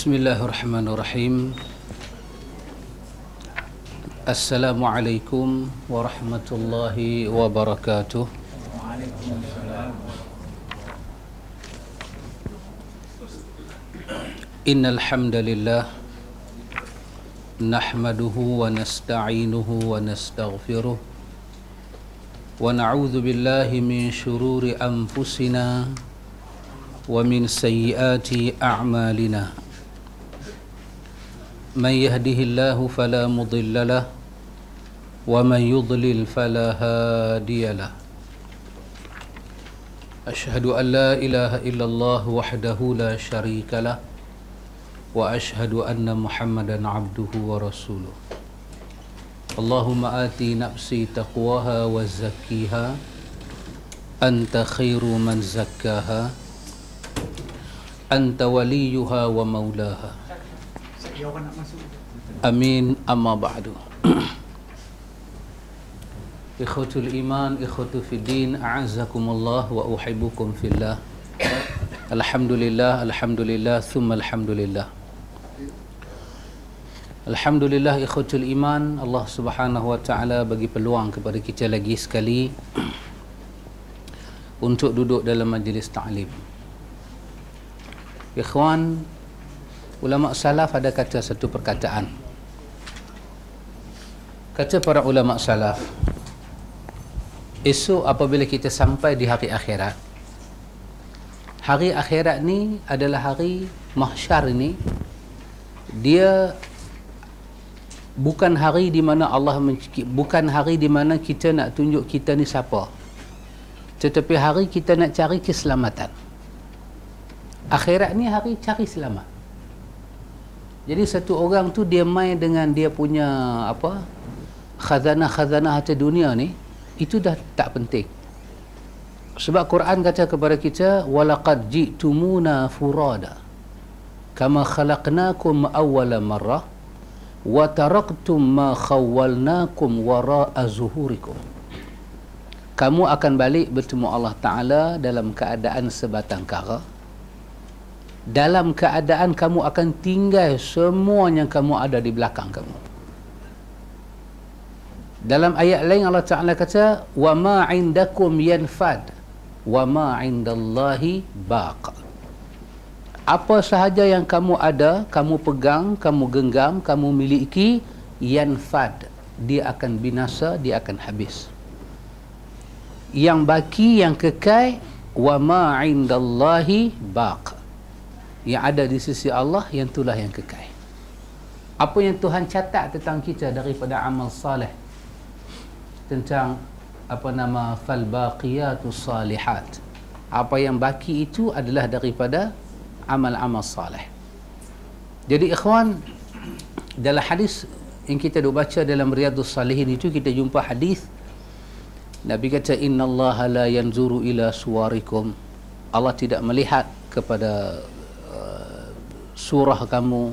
Bismillahirrahmanirrahim. Assalamualaikum warahmatullahi wabarakatuh. Innal hamdalillah nahmaduhu wa nasta'inuhu wa nastaghfiruh wa na'udzu billahi min shururi anfusina wa min sayyiati a'malina. من يهده الله فلا مضل له ومن يضلل فلا هادي له أشهد أن لا إله إلا الله وحده لا شريك له وأشهد أن محمدا عبده ورسوله اللهم آتي نفسي تقواها وزكيها أنت خير من زكاها أنت وليها ومولاها Amin, amma ba'du. Ikhwatul iman, ikhwatu fiddin, a'azzakumullah wa uhibbukum fillah. Alhamdulillah, alhamdulillah, thumma alhamdulillah. Alhamdulillah ikhwatul iman, Allah Subhanahu wa taala bagi peluang kepada kita lagi sekali untuk duduk dalam majlis ta'lim. Ikhwan, ulama salaf ada kata satu perkataan. Kata para ulama salaf, esok apabila kita sampai di hari akhirat, hari akhirat ni adalah hari mahsyar ni, dia bukan hari di mana bukan hari di mana kita nak tunjuk kita ni siapa, tetapi hari kita nak cari keselamatan. Akhirat ni hari cari selamat. Jadi satu orang tu dia main dengan dia punya khazanah-khazanah harta dunia ni, itu dah tak penting. Sebab Quran kata kepada kita, walaqad ji'tumuna furada kama khalaqnakum awwala marrah wa taraktum ma khawwalnakum wara'a zuhurikum. Kamu akan balik bertemu Allah Ta'ala dalam keadaan sebatang kara, dalam keadaan kamu akan tinggal semua yang kamu ada di belakang kamu. Dalam ayat lain Allah Ta'ala kata, wa ma indakum yanfad wa ma indallahi baq. Apa sahaja yang kamu ada, kamu pegang, kamu genggam, kamu miliki, yanfad, dia akan binasa, dia akan habis. Yang baki, yang kekal, wa ma indallahi baq, yang ada di sisi Allah, yang itulah yang kekal. Apa yang Tuhan catat tentang kita daripada amal salih, tentang fal baqiyatus salihat, apa yang baki itu adalah daripada amal-amal salih. Jadi ikhwan, dalam hadis yang kita duk baca dalam Riyadhus Salihin itu, kita jumpa hadis Nabi kata, innallaha la yanzuru ila suwarikum. Allah tidak melihat kepada surah kamu,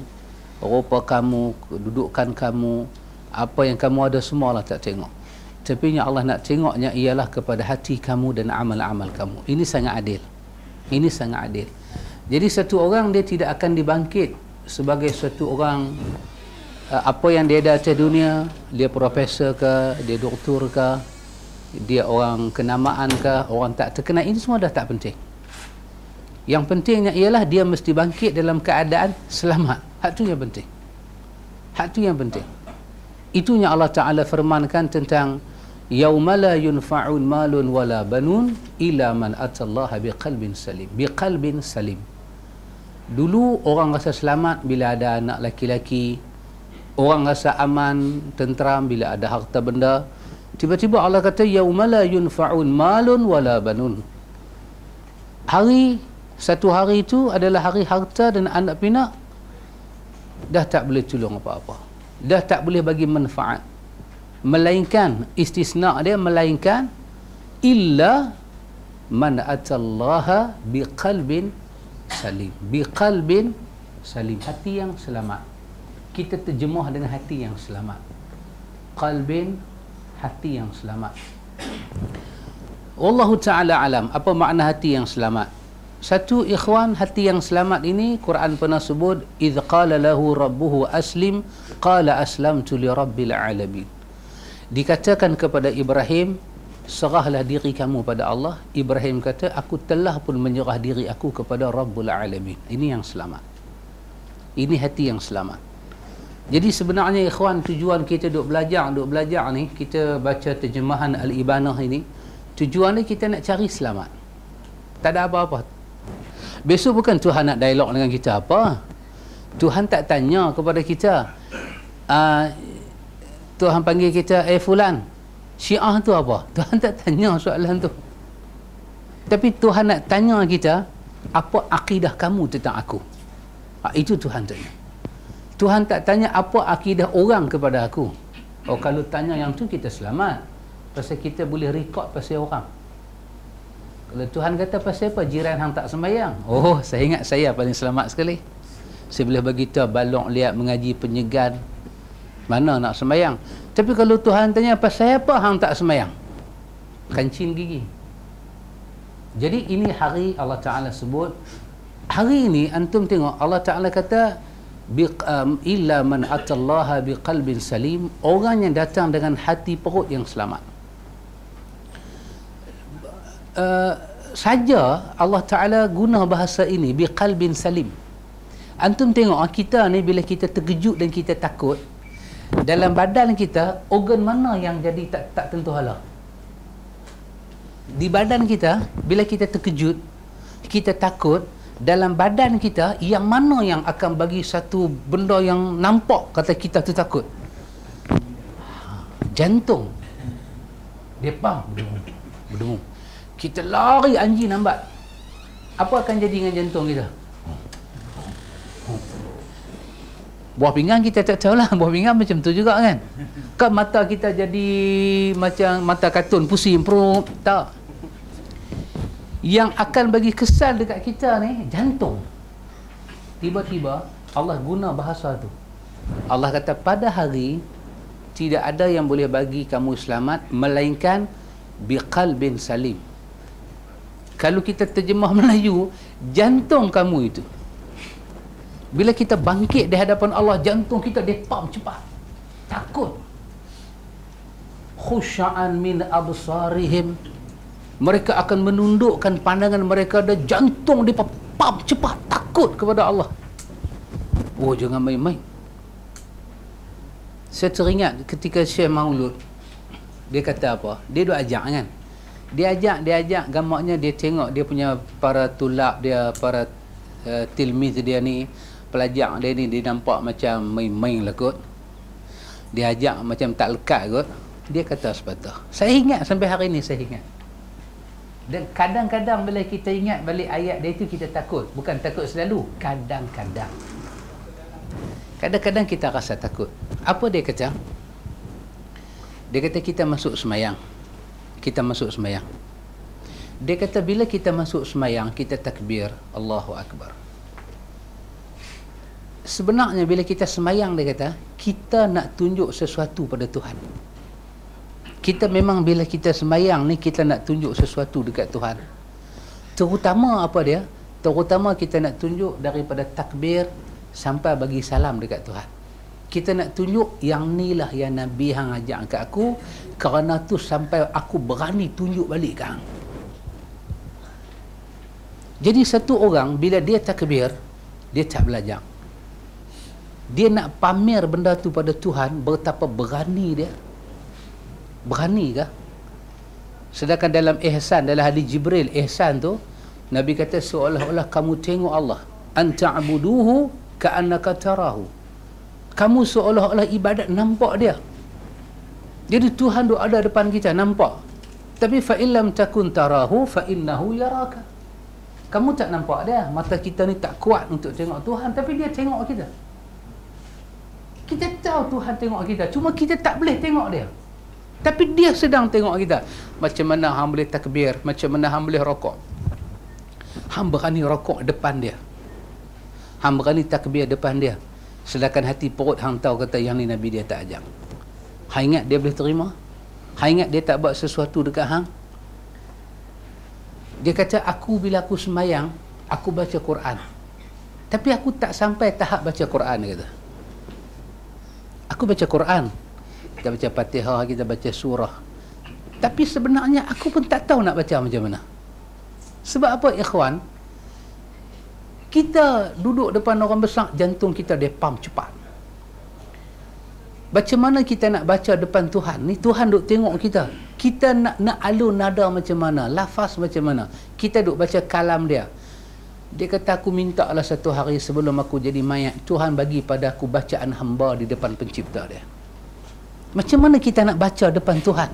rupa kamu, kedudukan kamu, apa yang kamu ada, semua Allah tak tengok. Tapi yang Allah nak tengoknya ialah kepada hati kamu dan amal-amal kamu. Ini sangat adil. Ini sangat adil. Jadi satu orang dia tidak akan dibangkit sebagai satu orang apa yang dia ada atas dunia, dia profesor ke, dia doktor ke, dia orang kenamaan ke, orang tak terkenal, ini semua dah tak penting. Yang pentingnya ialah dia mesti bangkit dalam keadaan selamat. Hak tu yang penting. Hak tu yang penting. Itu yang Allah Ta'ala firmankan tentang yauma la yunfa'un malun wala banun illa man atallaha biqalbin salim. Biqalbin salim. Dulu orang rasa selamat bila ada anak laki-laki, orang rasa aman, tenteram bila ada harta benda. Tiba-tiba Allah kata yauma la yunfa'un malun wala banun. Satu hari itu adalah hari harta dan anak pinak dah tak boleh tolong apa-apa, dah tak boleh bagi manfaat, melainkan istisna dia, melainkan illa man atallaha biqalbin salim. Biqalbin salim, hati yang selamat. Kita terjemah dengan hati yang selamat. Qalbin, hati yang selamat. Wallahu ta'ala alam, apa makna hati yang selamat? Satu, ikhwan, hati yang selamat ini Quran pernah sebut, idh qala lahu rabbuhu aslim qala aslamtu li rabbil alamin. Dikatakan kepada Ibrahim, serahlah diri kamu pada Allah. Ibrahim kata, aku telah pun menyerah diri aku kepada Rabbul Alamin. Ini yang selamat. Ini hati yang selamat. Jadi sebenarnya ikhwan, tujuan kita duk belajar ni, kita baca terjemahan Al-Ibanah ini, tujuan ni kita nak cari selamat. Tak ada apa-apa. Besok bukan Tuhan nak dialog dengan kita apa. Tuhan tak tanya kepada kita, Tuhan panggil kita, fulan, Syiah tu apa? Tuhan tak tanya soalan tu. Tapi Tuhan nak tanya kita, apa akidah kamu tentang aku? Itu Tuhan tanya. Tuhan tak tanya apa akidah orang kepada aku. Oh, kalau tanya yang tu kita selamat. Pasal kita boleh rekod pasal orang. Kalau Tuhan kata pasal apa? Jiran hang tak sembahyang. Oh, saya ingat saya paling selamat sekali. Saya boleh bagi tahu balok liat mengaji penyegan. Mana nak sembahyang? Tapi kalau Tuhan tanya pasal apa hang tak sembahyang? Kancing gigi. Jadi ini hari Allah Ta'ala sebut. Hari ini antum tengok Allah Ta'ala kata illa man atallaha biqalbin salim, orang yang datang dengan hati perut yang selamat. Saja Allah Ta'ala guna bahasa ini biqalbin salim. Antum tengok kita ni bila kita terkejut dan kita takut, dalam badan kita organ mana yang jadi tak tentu hala? Di badan kita bila kita terkejut, kita takut, dalam badan kita yang mana yang akan bagi satu benda yang nampak kata kita tu takut? Jantung. Dia pam berdengung. Kita lari anjing nambat. Apa akan jadi dengan jantung kita? Buah pinggang kita tak tahulah. Buah pinggang macam tu juga kan. Kan mata kita jadi macam mata kartun, pusing perut. Tak. Yang akan bagi kesan dekat kita ni jantung. Tiba-tiba Allah guna bahasa tu. Allah kata pada hari tidak ada yang boleh bagi kamu selamat melainkan biqalbin salim. Kalau kita terjemah Melayu, jantung kamu itu. Bila kita bangkit di hadapan Allah, jantung kita dia pam cepat. Takut. Khusya'an min absarihim. Mereka akan menundukkan pandangan mereka dan jantung dia pam cepat. Takut kepada Allah. Oh, jangan main-main. Saya teringat ketika Syekh Maulud, dia kata apa? Dia duk ajak kan? Dia ajak gambarnya dia tengok dia punya para tulab dia, para tilmiz dia ni, pelajar dia ni, dia nampak macam main-main lah kot. Dia ajak macam tak lekat kot. Dia kata sepatah. Saya ingat sampai hari ni saya ingat. Dan kadang-kadang bila kita ingat balik ayat dia itu kita takut. Bukan takut selalu, kadang-kadang. Kadang-kadang kita rasa takut. Apa dia kata? Dia kata kita masuk semayang. Kita masuk semayang. Dia kata bila kita masuk semayang, kita takbir, Allahu Akbar. Sebenarnya bila kita semayang, dia kata, kita nak tunjuk sesuatu pada Tuhan. Kita memang bila kita semayang ni, kita nak tunjuk sesuatu dekat Tuhan. Terutama apa dia? Terutama kita nak tunjuk daripada takbir sampai bagi salam dekat Tuhan. Kita nak tunjuk yang ni lah yang Nabi hang ajak kat aku, kerana tu sampai aku berani tunjuk balik ke hang. Jadi satu orang bila dia takbir, dia tak belajar. Dia nak pamer benda tu pada Tuhan, betapa berani dia. Berani ke? Sedangkan dalam ihsan, dalam hadis Jibril, ihsan tu Nabi kata seolah-olah kamu tengok Allah. Anta'buduhu ka'annaka tarahu. Kamu seolah-olah ibadat nampak dia. Jadi Tuhan tu ada depan kita, nampak. Tapi fa illam takun tarahu fa innahu yaraka. Kamu tak nampak dia. Mata kita ni tak kuat untuk tengok Tuhan, tapi dia tengok kita. Kita tahu Tuhan tengok kita, cuma kita tak boleh tengok dia. Tapi dia sedang tengok kita. Macam mana hang boleh takbir, macam mana hang boleh rokok. Hang berani rokok depan dia. Hang berani takbir depan dia. Sedangkan hati perut hang tahu kata yang ni Nabi dia tak ajak. Hang ingat dia boleh terima? Hang ingat dia tak buat sesuatu dekat hang? Dia kata aku bila aku semayang, aku baca Quran, tapi aku tak sampai tahap baca Quran, dia kata. Aku baca Quran, kita baca Fatihah, kita baca surah, tapi sebenarnya aku pun tak tahu nak baca macam mana. Sebab apa, ikhwan? Kita duduk depan orang besar, jantung kita dia pump cepat. Macam mana kita nak baca depan Tuhan ni? Tuhan duk tengok kita. Kita nak alun nada macam mana, lafaz macam mana. Kita duk baca kalam dia. Dia kata, aku minta lah satu hari sebelum aku jadi mayat, Tuhan bagi pada aku bacaan hamba di depan pencipta dia. Macam mana kita nak baca depan Tuhan?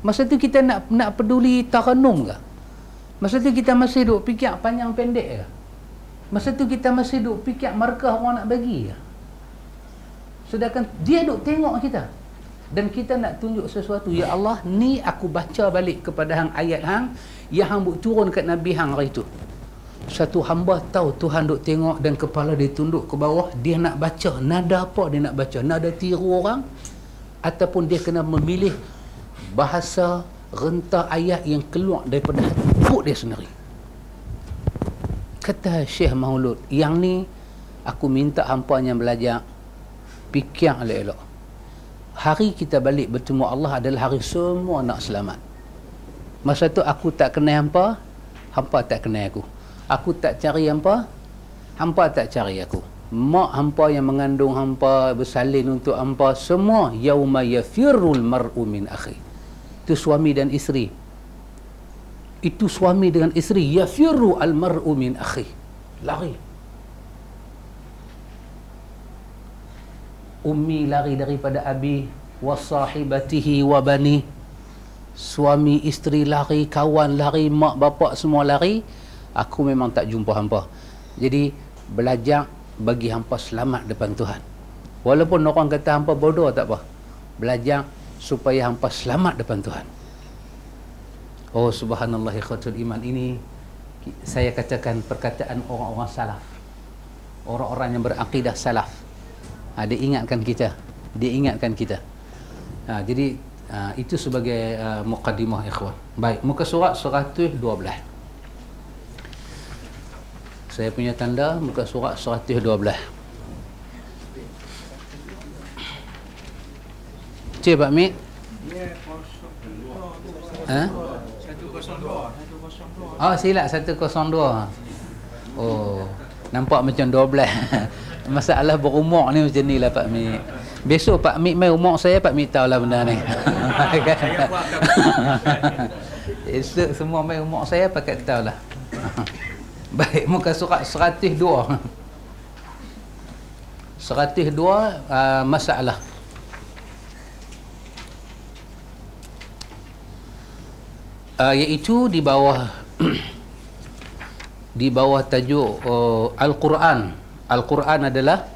Masa tu kita nak peduli taranum ke? Masa tu kita masih duk fikir panjang pendek ke? Masa tu kita masih duk fikir markah orang nak bagi ke? Sedangkan dia duk tengok kita, dan kita nak tunjuk sesuatu. Ya Allah, ni aku baca balik kepada hang ayat hang yang hang buk turun kat Nabi hang hari tu. Satu hamba tahu Tuhan duk tengok dan kepala dia tunduk ke bawah. Dia nak baca nada apa dia nak baca, nada tiru orang, ataupun dia kena memilih bahasa rentah ayat yang keluar daripada hati perut dia sendiri. Kata Syekh Maulud, yang ni aku minta hampa yang belajar fikir elok-elok. Hari kita balik bertemu Allah adalah hari semua nak selamat. Masa tu aku tak kenal hampa, hampa tak kenal aku. Aku tak cari hampa, hampa tak cari aku. Mak hampa yang mengandung hampa, bersalin untuk hampa, semua yauma yafirrul mar'u min akhi. Itu suami dan isteri. Itu suami dengan isteri. Yafirru al mar'u min akhi. Lari. Ummi lari daripada abi, wa sahibatihi wa bani. Suami, isteri lari, kawan lari, mak bapak semua lari. Aku memang tak jumpa hampa. Jadi belajar bagi hampa selamat depan Tuhan. Walaupun orang kata hampa bodoh, tak apa. Belajar supaya hampa selamat depan Tuhan. Oh subhanallah, ikhwatul iman, ini saya katakan perkataan orang-orang salaf, orang-orang yang berakidah salaf. Dia ingatkan kita, dia ingatkan kita. Jadi itu sebagai muqaddimah, ikhwan. Baik, muka surat 112. Saya punya tanda muka surat 112. Cik Pak Mik? Ha? 102. Oh, silap 102. Oh, nampak macam 12. Masalah berumur ni macam ni lah Pak Mik. Besok Pak Mik main umur saya, Pak Mik tahulah benda ni. Esok semua main umur saya, pakai tahulah. Baik, muka surat 102. 102 masalah. Iaitu di bawah di bawah tajuk Al-Quran. Al-Quran adalah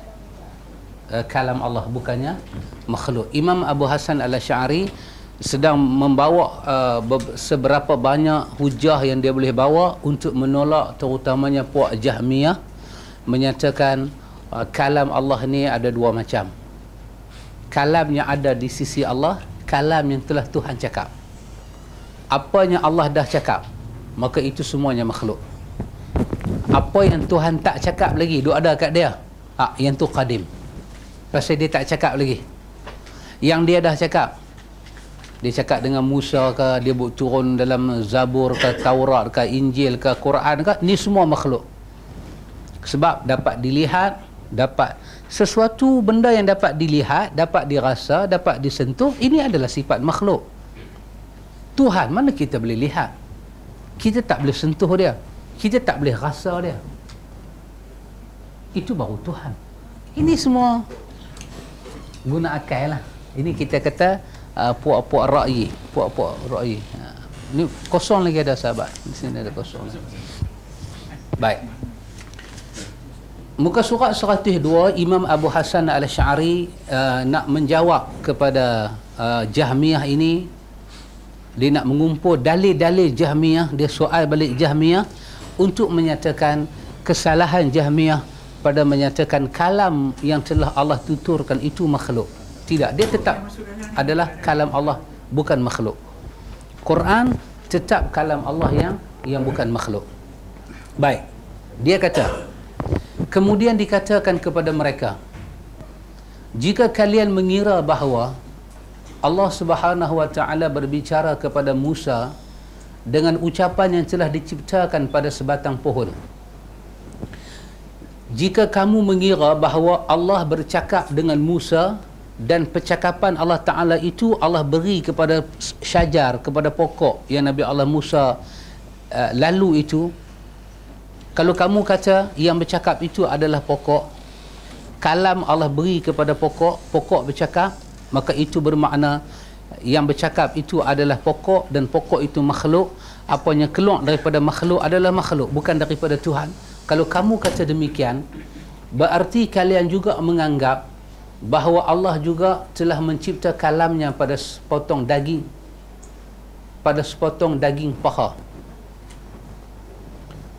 kalam Allah, bukannya makhluk. Imam Abu Hasan Al-Asy'ari sedang membawa seberapa banyak hujah yang dia boleh bawa untuk menolak terutamanya puak Jahmiyah, menyatakan kalam Allah ni ada dua macam. Kalam yang ada di sisi Allah, kalam yang telah Tuhan cakap. Apa yang Allah dah cakap, maka itu semuanya makhluk. Apa yang Tuhan tak cakap lagi, duk ada kat dia, yang tu qadim. Pasal dia tak cakap lagi. Yang dia dah cakap, dia cakap dengan Musa ke, dia buat turun dalam Zabur ke, Taurat ke, Injil ke, Quran ke, ni semua makhluk. Sebab dapat dilihat, dapat sesuatu benda yang dapat dilihat, dapat dirasa, dapat disentuh, ini adalah sifat makhluk. Tuhan mana kita boleh lihat, kita tak boleh sentuh dia, kita tak boleh rasa dia. Itu baru Tuhan. Ini semua guna akal lah. Ini kita kata puak-puak ra'yi, puak-puak ra'yi. Ni kosong lagi ada sahabat. Di sini ada kosong lagi. Baik. Muka surat 102, Imam Abu Hasan Al-Asy'ari nak menjawab kepada Jahmiyah ini. Dia nak mengumpul dalil-dalil Jahmiyah, dia soal balik Jahmiyah untuk menyatakan kesalahan Jahmiyah pada menyatakan kalam yang telah Allah tuturkan itu makhluk. Tidak, dia tetap adalah kalam Allah, bukan makhluk. Quran tetap kalam Allah yang bukan makhluk. Baik. Dia kata, kemudian dikatakan kepada mereka, jika kalian mengira bahawa Allah Subhanahu wa taala berbicara kepada Musa dengan ucapan yang telah diciptakan pada sebatang pohon, jika kamu mengira bahawa Allah bercakap dengan Musa dan percakapan Allah Ta'ala itu Allah beri kepada syajar, kepada pokok yang Nabi Allah Musa lalu itu, kalau kamu kata yang bercakap itu adalah pokok, kalam Allah beri kepada pokok, pokok bercakap, maka itu bermakna yang bercakap itu adalah pokok dan pokok itu makhluk. Apa yang keluar daripada makhluk adalah makhluk, bukan daripada Tuhan. Kalau kamu kata demikian, berarti kalian juga menganggap bahawa Allah juga telah mencipta kalamnya pada sepotong daging, pada sepotong daging paha.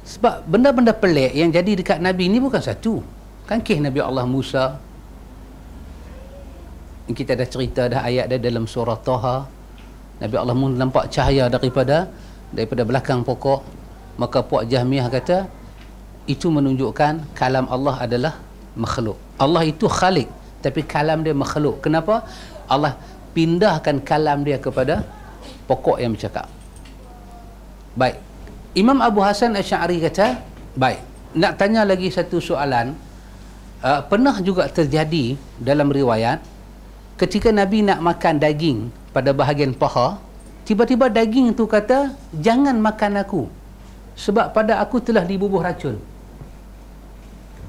Sebab benda-benda pelik yang jadi dekat Nabi ni bukan satu. Kan kisah Nabi Allah Musa, kita dah cerita dah ayat dia dalam surah Taha. Nabi Allah Musa nampak cahaya daripada belakang pokok. Maka puak Jahmiyah kata itu menunjukkan kalam Allah adalah makhluk. Allah itu khalik, tapi kalam dia makhluk. Kenapa? Allah pindahkan kalam dia kepada pokok yang bercakap. Baik, Imam Abu Hasan Asy'ari kata, baik, nak tanya lagi satu soalan. Pernah juga terjadi dalam riwayat, ketika Nabi nak makan daging pada bahagian paha, tiba-tiba daging tu kata, jangan makan aku, sebab pada aku telah dibubuh racun.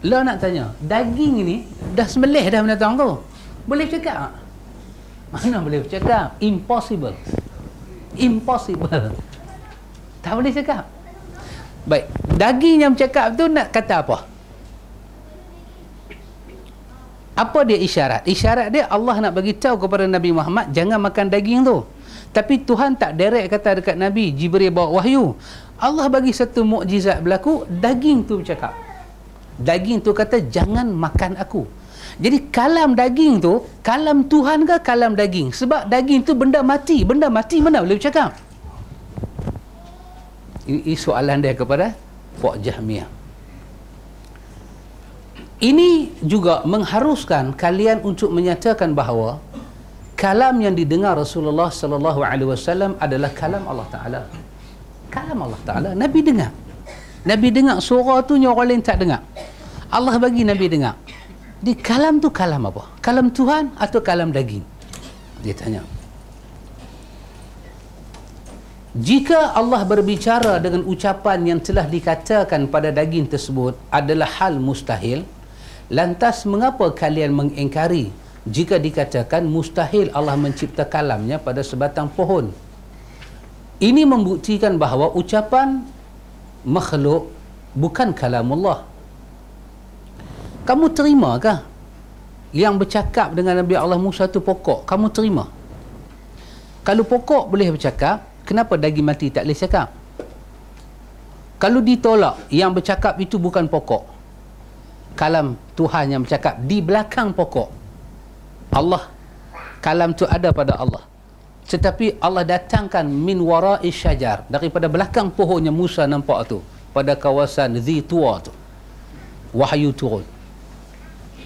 Lah nak tanya, daging ni dah sembelih dah binatang tu, boleh cakap tak? Mana boleh cakap? Impossible. Tak boleh cakap. Baik, daging yang bercakap tu nak kata apa? Apa dia isyarat? Isyarat dia Allah nak bagi tahu kepada Nabi Muhammad jangan makan daging tu. Tapi Tuhan tak direct kata dekat Nabi, Jibril bawa wahyu. Allah bagi satu mukjizat berlaku, daging tu bercakap. Daging tu kata jangan makan aku. Jadi kalam daging tu, kalam Tuhan ke kalam daging? Sebab daging tu benda mati mana boleh bercakap? Ini soalan dia kepada Puak Jahmiyah. Ini juga mengharuskan kalian untuk menyatakan bahawa kalam yang didengar Rasulullah sallallahu alaihi wasallam adalah kalam Allah Taala. Kalam Allah Taala, Nabi dengar. Nabi dengar suara tu yang orang lain tak dengar. Allah bagi Nabi dengar. Di kalam tu kalam apa? Kalam Tuhan atau kalam daging? Dia tanya. Jika Allah berbicara dengan ucapan yang telah dikatakan pada daging tersebut adalah hal mustahil, lantas mengapa kalian mengingkari jika dikatakan mustahil Allah mencipta kalamnya pada sebatang pohon? Ini membuktikan bahawa ucapan makhluk bukan kalamullah. Kamu terimakah yang bercakap dengan Nabi Allah Musa tu pokok? Kamu terima? Kalau pokok boleh bercakap, kenapa daging mati tak boleh cakap? Kalau ditolak yang bercakap itu bukan pokok, kalam Tuhan yang bercakap di belakang pokok, Allah, kalam tu ada pada Allah, tetapi Allah datangkan min wara'i syajar, daripada belakang pohonnya Musa nampak tu, pada kawasan Zi Tuwa tu wahyu turun.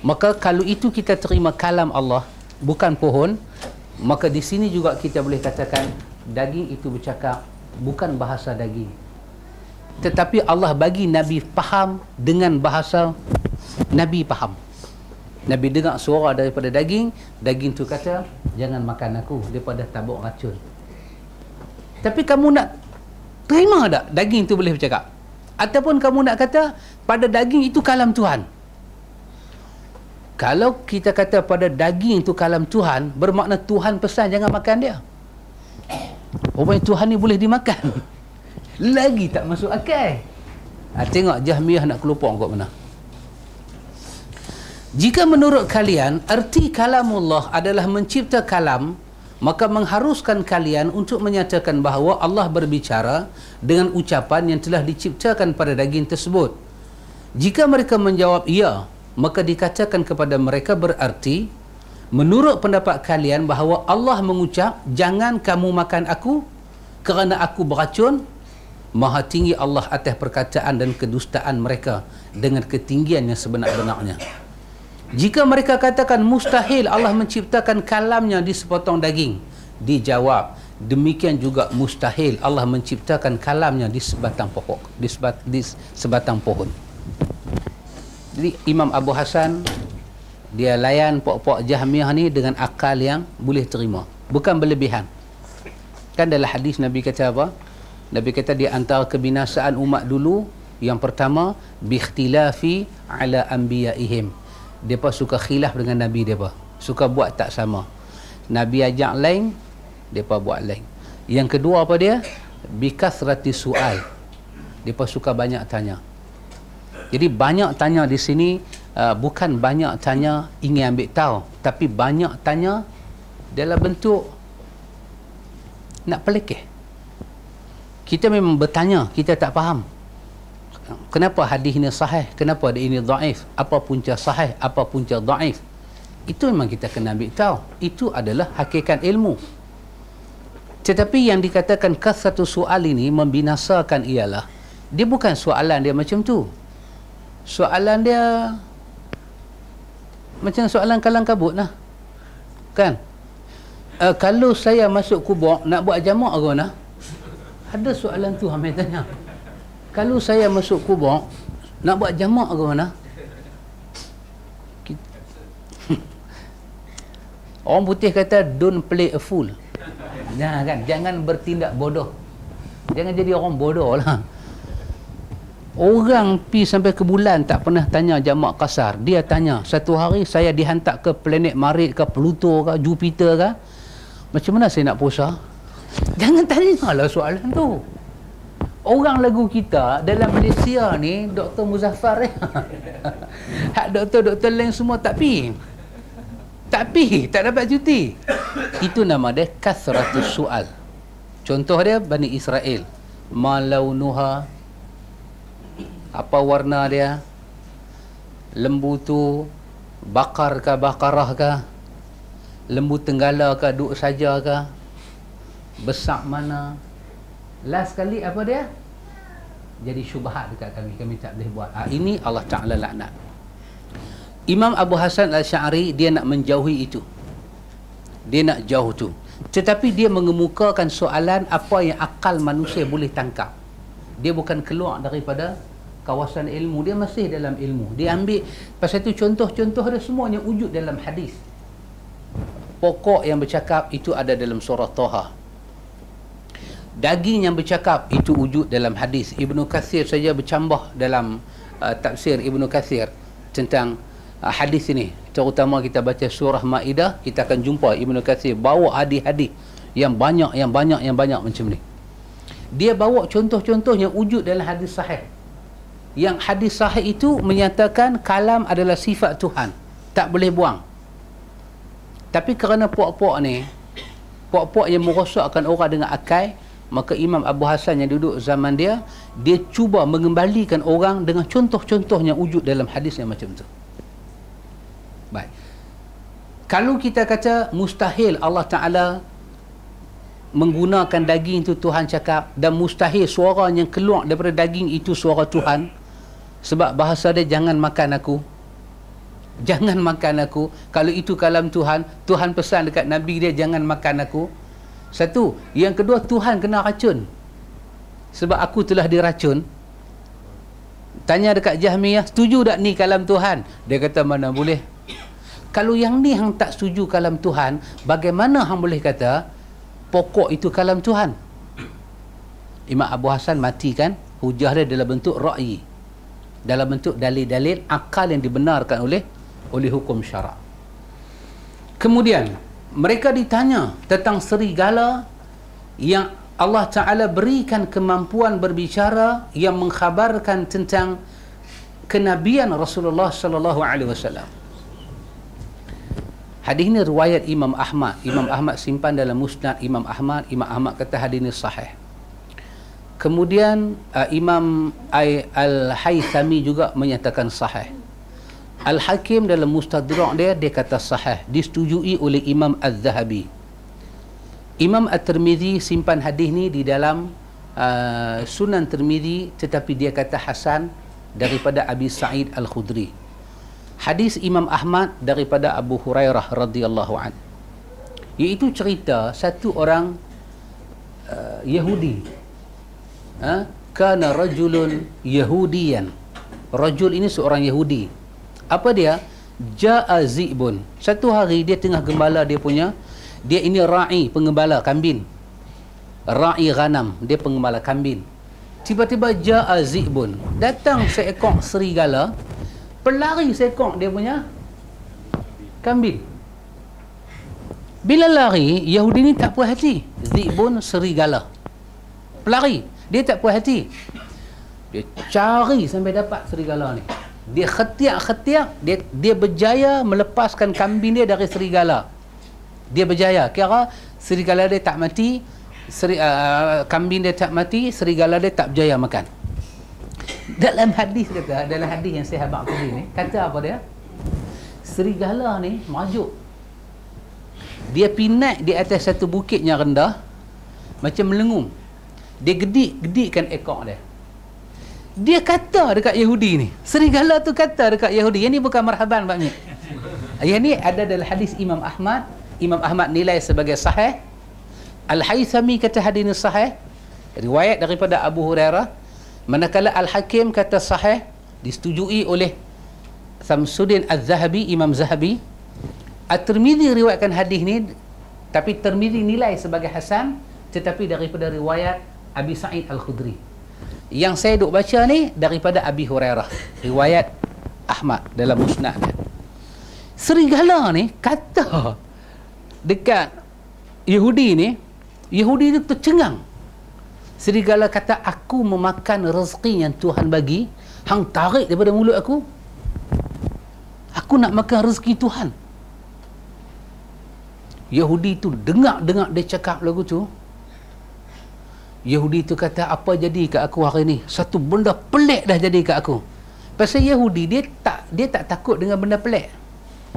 Maka kalau itu kita terima kalam Allah bukan pohon, maka di sini juga kita boleh katakan daging itu bercakap bukan bahasa daging, tetapi Allah bagi Nabi faham dengan bahasa Nabi faham. Nabi dengar suara daripada daging, daging tu kata jangan makan aku daripada tabuk racun. Tapi kamu nak terima tak daging tu boleh bercakap? Ataupun kamu nak kata pada daging itu kalam Tuhan? Kalau kita kata pada daging itu kalam Tuhan, bermakna Tuhan pesan jangan makan dia. Rupanya Tuhan ni boleh dimakan. Lagi tak masuk akal. Tengok Jahmiyah nak kelupang kat mana. Jika menurut kalian erti kalamullah adalah mencipta kalam, maka mengharuskan kalian untuk menyatakan bahawa Allah berbicara dengan ucapan yang telah diciptakan pada daging tersebut. Jika mereka menjawab ya, maka dikatakan kepada mereka berarti menurut pendapat kalian bahawa Allah mengucap jangan kamu makan aku kerana aku beracun, Maha tinggi Allah atas perkataan dan kedustaan mereka dengan ketinggian yang sebenar-benarnya. Jika mereka katakan mustahil Allah menciptakan kalamnya di sepotong daging, dijawab, demikian juga mustahil Allah menciptakan kalamnya di sebatang pokok, di sebatang pohon. Jadi Imam Abu Hasan dia layan pokok Jahmiyah ni dengan akal yang boleh terima, bukan berlebihan. Kan dalam hadis Nabi kata apa? Nabi kata di antara kebinasaan umat dulu, yang pertama biikhtilafi ala anbiyaihim. Depa suka khilaf dengan Nabi depa, suka buat tak sama. Nabi ajak lain, depa buat lain. Yang kedua apa dia? Bikathrati sual. Depa suka banyak tanya. Jadi banyak tanya di sini bukan banyak tanya ingin ambil tahu, tapi banyak tanya dalam bentuk nak pelikih. Kita memang bertanya, kita tak faham. Kenapa hadis ini sahih? Kenapa ini dhaif? Apa punca sahih? Apa punca dhaif? Itu memang kita kena ambil tahu. Itu adalah hakikat ilmu. Tetapi yang dikatakan kasatu soal ini membinasakan ialah dia bukan soalan dia macam tu. Soalan dia macam soalan kalang kabut lah. Kan? Kalau saya masuk kubur nak buat jamak ke mana? Ada soalan tu Hamid tanya. Kalau saya masuk kubur nak buat jamak ke mana? Orang putih kata don't play a fool. Jangan bertindak bodoh. Jangan jadi orang bodoh lah. Orang pi sampai ke bulan tak pernah tanya jamak kasar. Dia tanya, satu hari saya dihantar ke planet Marit ke Pluto ke Jupiter ke, macam mana saya nak puasa? Jangan tanyalah soalan tu. Orang lagu kita dalam Malaysia ni, Dr. Muzaffar hak doktor-doktor lain semua tak pi, tak dapat cuti. Itu nama dia kasratus soal. Contoh dia Bani Israel, malaunuha, apa warna dia, lembu tu bakar ke bakarah ke, lembu tenggala ke duk saja ke, besar mana. Last kali apa dia? Jadi syubhat dekat kami tak boleh buat. Ini Allah Ta'ala laknat. Imam Abu Hasan Al-Sya'ari dia nak menjauhi itu. Dia nak jauh tu. Tetapi dia mengemukakan soalan apa yang akal manusia boleh tangkap. Dia bukan keluar daripada kawasan ilmu, dia masih dalam ilmu. Dia ambil pasal itu contoh-contoh dia semuanya wujud dalam hadis. Pokok yang bercakap itu ada dalam surah Taha. Daging yang bercakap itu wujud dalam hadis. Ibnu Katsir saja bercambah dalam tafsir Ibnu Katsir tentang hadis ini. Terutama kita baca surah Maidah, kita akan jumpa Ibnu Katsir bawa hadis-hadis yang banyak macam ni. Dia bawa contoh-contoh yang wujud dalam hadis sahih. Yang hadis sahih itu menyatakan kalam adalah sifat Tuhan, tak boleh buang. Tapi kerana puak-puak ni, puak-puak yang merosakkan orang dengan akal, maka Imam Abu Hasan yang duduk zaman dia cuba mengembalikan orang dengan contoh-contoh yang wujud dalam hadis yang macam tu. Baik. Kalau kita kata mustahil Allah Ta'ala menggunakan daging itu Tuhan cakap, dan mustahil suara yang keluar daripada daging itu suara Tuhan, sebab bahasa dia jangan makan aku, jangan makan aku. Kalau itu kalam Tuhan, Tuhan pesan dekat Nabi dia jangan makan aku. Satu. Yang kedua, Tuhan kena racun sebab aku telah diracun. Tanya dekat Jahmiyah, setuju tak ni kalam Tuhan? Dia kata mana boleh. Kalau yang ni hang tak setuju kalam Tuhan, bagaimana hang boleh kata pokok itu kalam Tuhan? Imam Abu Hasan mati kan, hujah dia dalam bentuk ra'yi, dalam bentuk dalil-dalil akal yang dibenarkan oleh hukum syarak. Kemudian mereka ditanya tentang serigala yang Allah Ta'ala berikan kemampuan berbicara yang mengkhabarkan tentang kenabian Rasulullah sallallahu alaihi wasallam. Hadis ini riwayat Imam Ahmad. Imam Ahmad simpan dalam Musnad Imam Ahmad. Imam Ahmad kata hadis ini sahih. Kemudian Imam Al-Haythami juga menyatakan sahih. Al-Hakim dalam Mustadrak dia kata sahih, disetujui oleh Imam Az-Zahabi. Imam At-Tirmizi simpan hadis ni di dalam Sunan Tirmizi, tetapi dia kata hasan daripada Abi Sa'id Al-Khudri. Hadis Imam Ahmad daripada Abu Hurairah radhiyallahu an, iaitu cerita satu orang Yahudi, kana rajulun yahudiyan. Rajul ini seorang Yahudi. Apa dia? Ja'a zibun. Satu hari dia tengah gembala dia ini ra'i, pengembala kambing. Ra'i ghanam, dia pengembala kambing. Tiba-tiba ja'a zibun, datang seekor serigala, pelari seekor dia punya kambing. Bila lari, Yahudi ni tak puas hati. Zibun, serigala, pelari, dia tak puas hati. Dia cari sampai dapat serigala ni. Dia khetiak, dia berjaya melepaskan kambing dia dari serigala. Dia berjaya. Kira serigala dia tak mati, kambing dia tak mati, serigala dia tak berjaya makan. Dalam hadis yang saya habaq tadi ni, kata apa dia? Serigala ni merajuk. Dia pinat di atas satu bukit yang rendah, macam melengung. Dia gedikkan ekor dia. Dia kata dekat Yahudi ni, serigala tu kata dekat Yahudi, yang ni bukan marhaban maknya. Yang ni ada dalam hadis Imam Ahmad. Imam Ahmad nilai sebagai sahih. Al-Haythami kata hadis ni sahih, riwayat daripada Abu Hurairah. Manakala Al-Hakim kata sahih, disetujui oleh Samsuddin Az-Zahabi, Imam Zahabi. At-Tirmizi riwayatkan hadis ni, tapi Tirmizi nilai sebagai hasan, tetapi daripada riwayat Abi Sa'id Al-Khudri. Yang saya duk baca ni daripada Abi Hurairah, riwayat Ahmad dalam musnad dia. Serigala ni kata dekat Yahudi ni, Yahudi tu tercengang. Serigala kata, aku memakan rezeki yang Tuhan bagi, hang tarik daripada mulut aku. Aku nak makan rezeki Tuhan. Yahudi tu dengar dia cakap lagu tu. Yahudi tu kata, apa jadi kat aku hari ni? Satu benda pelik dah jadi kat aku. Pasal Yahudi dia tak takut dengan benda pelik.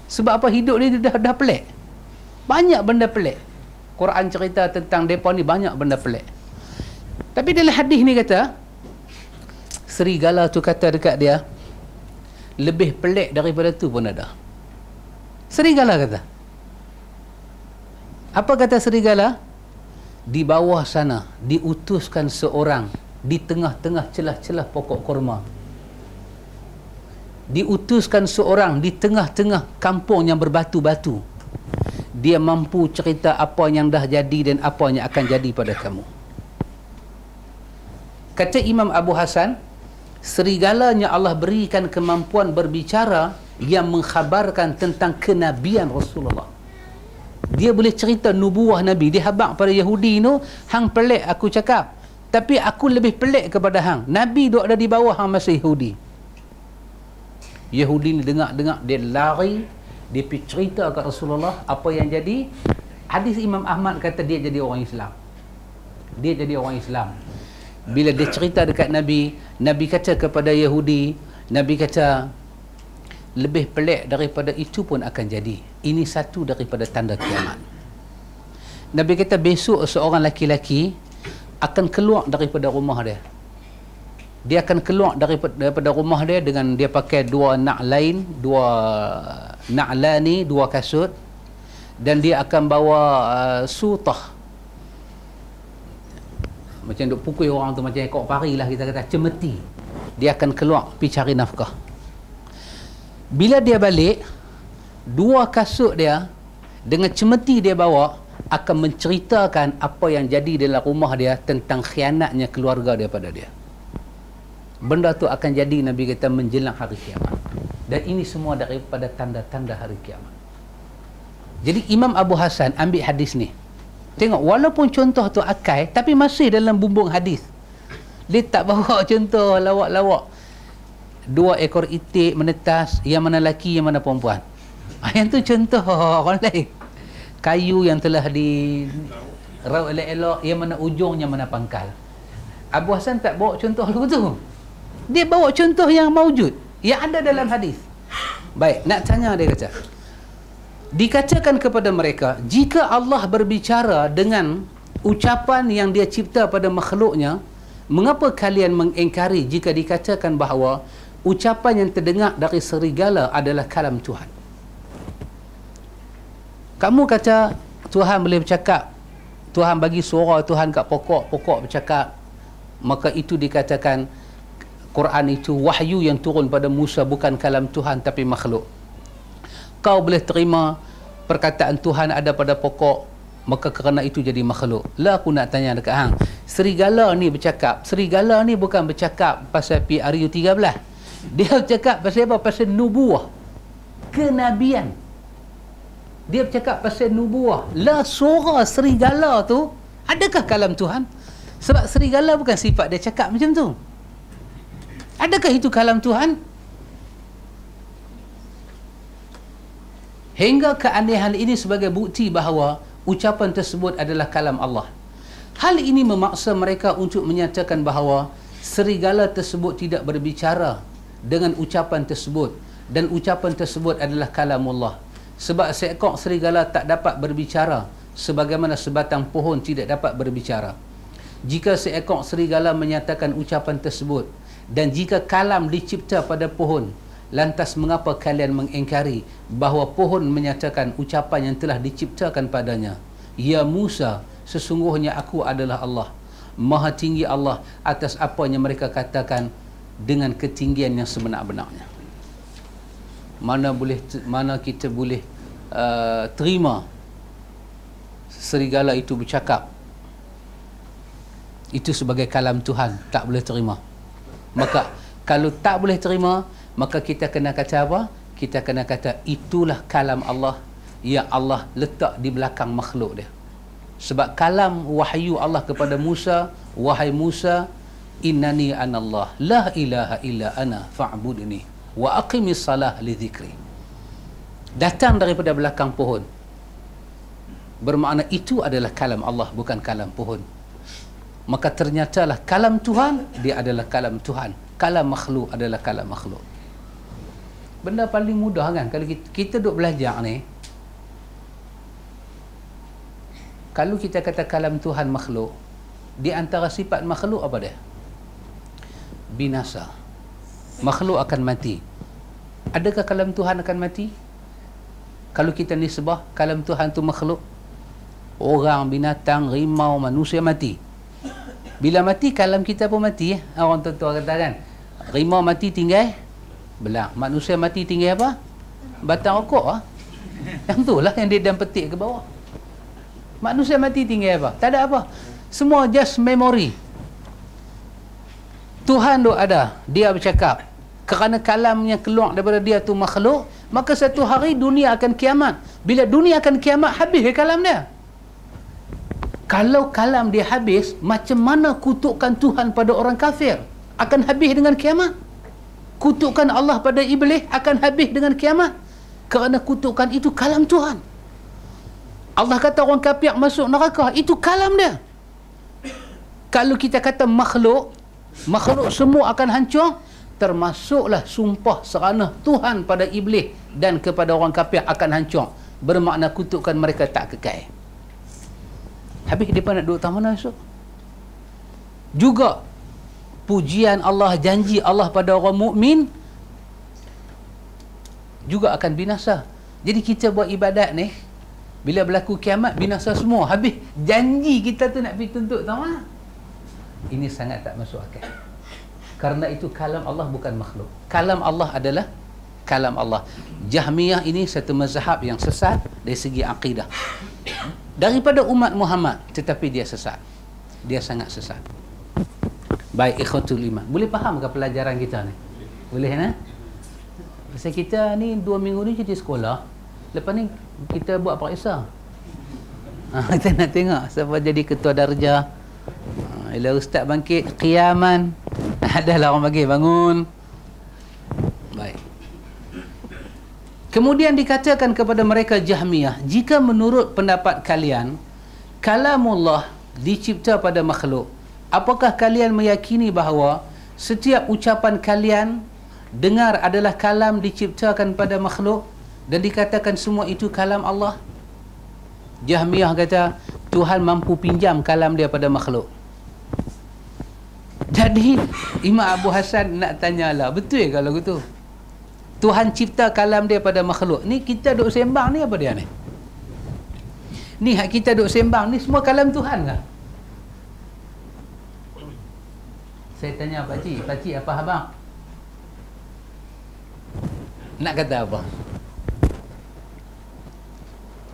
Sebab apa? Hidup dia dah pelik. Banyak benda pelik. Quran cerita tentang mereka ni banyak benda pelik. Tapi dalam hadis ni kata, serigala tu kata dekat dia, lebih pelik daripada tu pun ada. Serigala kata. Apa kata serigala? Di bawah sana diutuskan seorang di tengah-tengah celah-celah pokok kurma. Diutuskan seorang di tengah-tengah kampung yang berbatu-batu. Dia mampu cerita apa yang dah jadi dan apa yang akan jadi pada kamu. Kata Imam Abu Hasan, serigalanya Allah berikan kemampuan berbicara yang mengkhabarkan tentang kenabian Rasulullah. Dia boleh cerita nubuah Nabi. Dia habaq pada Yahudi tu, hang pelik aku cakap, tapi aku lebih pelik kepada hang. Nabi duk ada di bawah, hang masih Yahudi. Yahudi ni dengar, dia lari, dia pergi cerita kat Rasulullah apa yang jadi. Hadis Imam Ahmad kata dia jadi orang Islam. Dia jadi orang Islam. Bila dia cerita dekat Nabi, Nabi kata kepada Yahudi, Nabi kata, lebih pelik daripada itu pun akan jadi. Ini satu daripada tanda kiamat. Nabi kata besok seorang laki-laki akan keluar daripada rumah dia. Dia akan keluar daripada rumah dia dengan dia pakai dua na'lani, dua kasut, dan dia akan bawa sutah. Macam duk pukul orang tu, macam ekor pari lah kita kata, cemeti. Dia akan keluar pergi cari nafkah. Bila dia balik, dua kasut dia dengan cemeti dia bawa akan menceritakan apa yang jadi dalam rumah dia tentang khianatnya keluarga daripada dia. Benda tu akan jadi, Nabi kata, menjelang hari kiamat. Dan ini semua daripada tanda-tanda hari kiamat. Jadi Imam Abu Hasan ambil hadis ni. Tengok, walaupun contoh tu akai, tapi masih dalam bumbung hadis. Dia tak bawa contoh lawak-lawak. Dua ekor itik menetas, yang mana lelaki, yang mana perempuan. Yang tu contoh orang lain. Kayu yang telah di raut elok-elok, yang mana ujung, yang mana pangkal. Abu Hasan tak bawa contoh lagu tu. Dia bawa contoh yang maujud, yang ada dalam hadis. Baik, nak tanya dia kata, dikatakan kepada mereka, jika Allah berbicara dengan ucapan yang dia cipta pada makhluknya, Mengapa kalian mengingkari jika dikatakan bahawa ucapan yang terdengar dari serigala adalah kalam Tuhan? Kamu kata Tuhan boleh bercakap, Tuhan bagi suara Tuhan kat pokok bercakap, maka itu dikatakan Quran itu wahyu yang turun pada Musa, bukan kalam Tuhan tapi makhluk. Kau boleh terima perkataan Tuhan ada pada pokok, maka kerana itu jadi makhluk. Lah aku nak tanya dekat hang, serigala ni bercakap, serigala ni bukan bercakap pasal PRU13, dia bercakap pasal apa? Pasal nubuah, kenabian. Dia bercakap pasal nubuah. Lah suara serigala tu adakah kalam Tuhan? Sebab serigala bukan sifat dia cakap macam tu. Adakah itu kalam Tuhan? Hingga keanehan ini sebagai bukti bahawa ucapan tersebut adalah kalam Allah. Hal ini memaksa mereka untuk menyatakan bahawa serigala tersebut tidak berbicara dengan ucapan tersebut, dan ucapan tersebut adalah kalam Allah. Sebab seekor serigala tak dapat berbicara sebagaimana sebatang pohon tidak dapat berbicara. Jika seekor serigala menyatakan ucapan tersebut, dan jika kalam dicipta pada pohon, lantas mengapa kalian mengingkari bahawa pohon menyatakan ucapan yang telah diciptakan padanya? Ya Musa, sesungguhnya aku adalah Allah, Maha tinggi Allah atas apa yang mereka katakan dengan ketinggian yang sebenar-benarnya. Mana kita boleh terima serigala itu bercakap itu sebagai kalam Tuhan? Tak boleh terima. Maka kalau tak boleh terima, maka kita kena kata apa? Kita kena kata itulah kalam Allah yang Allah letak di belakang makhluk dia. Sebab kalam wahyu Allah kepada Musa, wahai Musa, innani anallah la ilaha illa ana fa'budni wa aqimis salah li dhikri, datang daripada belakang pohon, bermakna itu adalah kalam Allah, bukan kalam pohon. Maka ternyatalah kalam Tuhan, dia adalah kalam Tuhan, kalam makhluk adalah kalam makhluk. Benda paling mudah kan, kalau kita duk belajar ni, kalau kita kata kalam Tuhan makhluk, di antara sifat makhluk apa dia? Binasa. Makhluk akan mati. Adakah kalam Tuhan akan mati? Kalau kita nisbah kalam Tuhan tu makhluk, orang, binatang, rimau, manusia mati. Bila mati, kalam kita pun mati. Orang tua kata kan, rimau mati tinggal belang, manusia mati tinggal apa? Batang rokok. Yang tu lah yang dia dan petik ke bawah. Manusia mati tinggal apa? Tak ada apa. Semua just memory. Tuhan tu ada, dia bercakap. Kerana kalam yang keluar daripada dia tu makhluk, maka satu hari dunia akan kiamat. Bila dunia akan kiamat, habis kalam dia. Kalau kalam dia habis, macam mana kutukan Tuhan pada orang kafir akan habis dengan kiamat? Kutukan Allah pada iblis akan habis dengan kiamat, kerana kutukan itu kalam Tuhan. Allah kata orang kafir masuk neraka, itu kalam dia. Kalau kita kata makhluk semua akan hancur, termasuklah sumpah serana Tuhan pada iblis dan kepada orang kafir akan hancur, bermakna kutukan mereka tak kekal. Habis mereka nak duduk tak mana esok? Juga pujian Allah, janji Allah pada orang mukmin juga akan binasa. Jadi kita buat ibadat ni, bila berlaku kiamat, binasa semua. Habis janji kita tu nak pergi tuntut tak mana? Ini sangat tak masuk akal. Karena itu kalam Allah bukan makhluk. Kalam Allah adalah kalam Allah. Jahmiyah ini satu mazhab yang sesat dari segi akidah daripada umat Muhammad, tetapi dia sesat. Dia sangat sesat. Baik ikhwatul iman, boleh faham ke pelajaran kita ni? Boleh kan? Pasal kita ni 2 minggu ni jadi sekolah, lepas ni kita buat periksa. Kita nak tengok siapa jadi ketua darjah. Bila ustaz bangkit qiyaman, adalah orang bagi bangun. Baik. Kemudian dikatakan kepada mereka Jahmiyah, jika menurut pendapat kalian kalamullah dicipta pada makhluk, apakah kalian meyakini bahawa setiap ucapan kalian dengar adalah kalam diciptakan pada makhluk dan dikatakan semua itu kalam Allah? Jahmiyah kata Tuhan mampu pinjam kalam dia pada makhluk. Jadi Imam Abu Hasan nak tanya lah, betul kalau gitu? Tuhan cipta kalam dia pada makhluk. Ni kita duk sembang ni apa dia ni? Ni hak kita duk sembang ni semua kalam Tuhan ke? Saya tanya pakcik apa abang? Nak kata apa?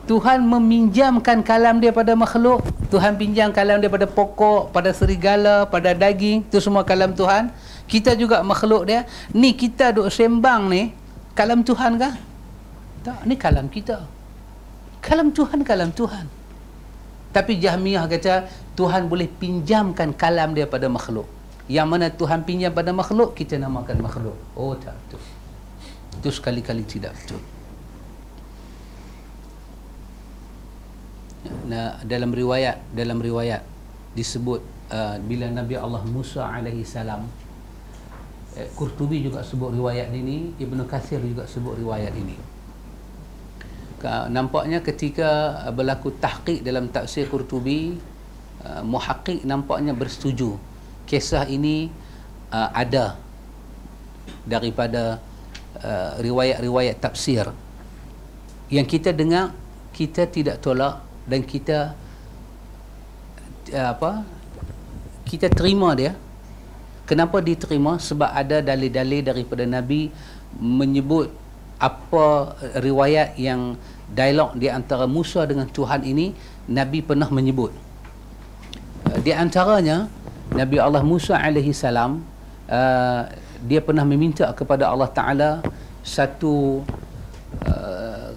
Tuhan meminjamkan kalam dia pada makhluk. Tuhan pinjam kalam dia pada pokok, pada serigala, pada daging. Itu semua kalam Tuhan. Kita juga makhluk dia. Ni kita duk sembang ni, kalam Tuhan kah? Tak, ni kalam kita. Kalam Tuhan, kalam Tuhan. Tapi Jahmiyah kata, Tuhan boleh pinjamkan kalam dia pada makhluk. Yang mana Tuhan pinjam pada makhluk, kita namakan makhluk. Oh, tak betul. Itu sekali-kali tidak betul. Nah, dalam riwayat disebut bila Nabi Allah Musa alaihi salam, Qurtubi juga sebut riwayat ini, Ibnu Katsir juga sebut riwayat ini. Nampaknya ketika berlaku tahqiq dalam tafsir Qurtubi, muhaqqiq nampaknya bersetuju kisah ini ada daripada riwayat-riwayat tafsir yang kita dengar, kita tidak tolak dan kita kita terima dia. Kenapa diterima? Sebab ada dalil-dalil daripada Nabi menyebut apa riwayat yang dialog di antara Musa dengan Tuhan ini, Nabi pernah menyebut. Di antaranya Nabi Allah Musa alaihi salam, dia pernah meminta kepada Allah Ta'ala satu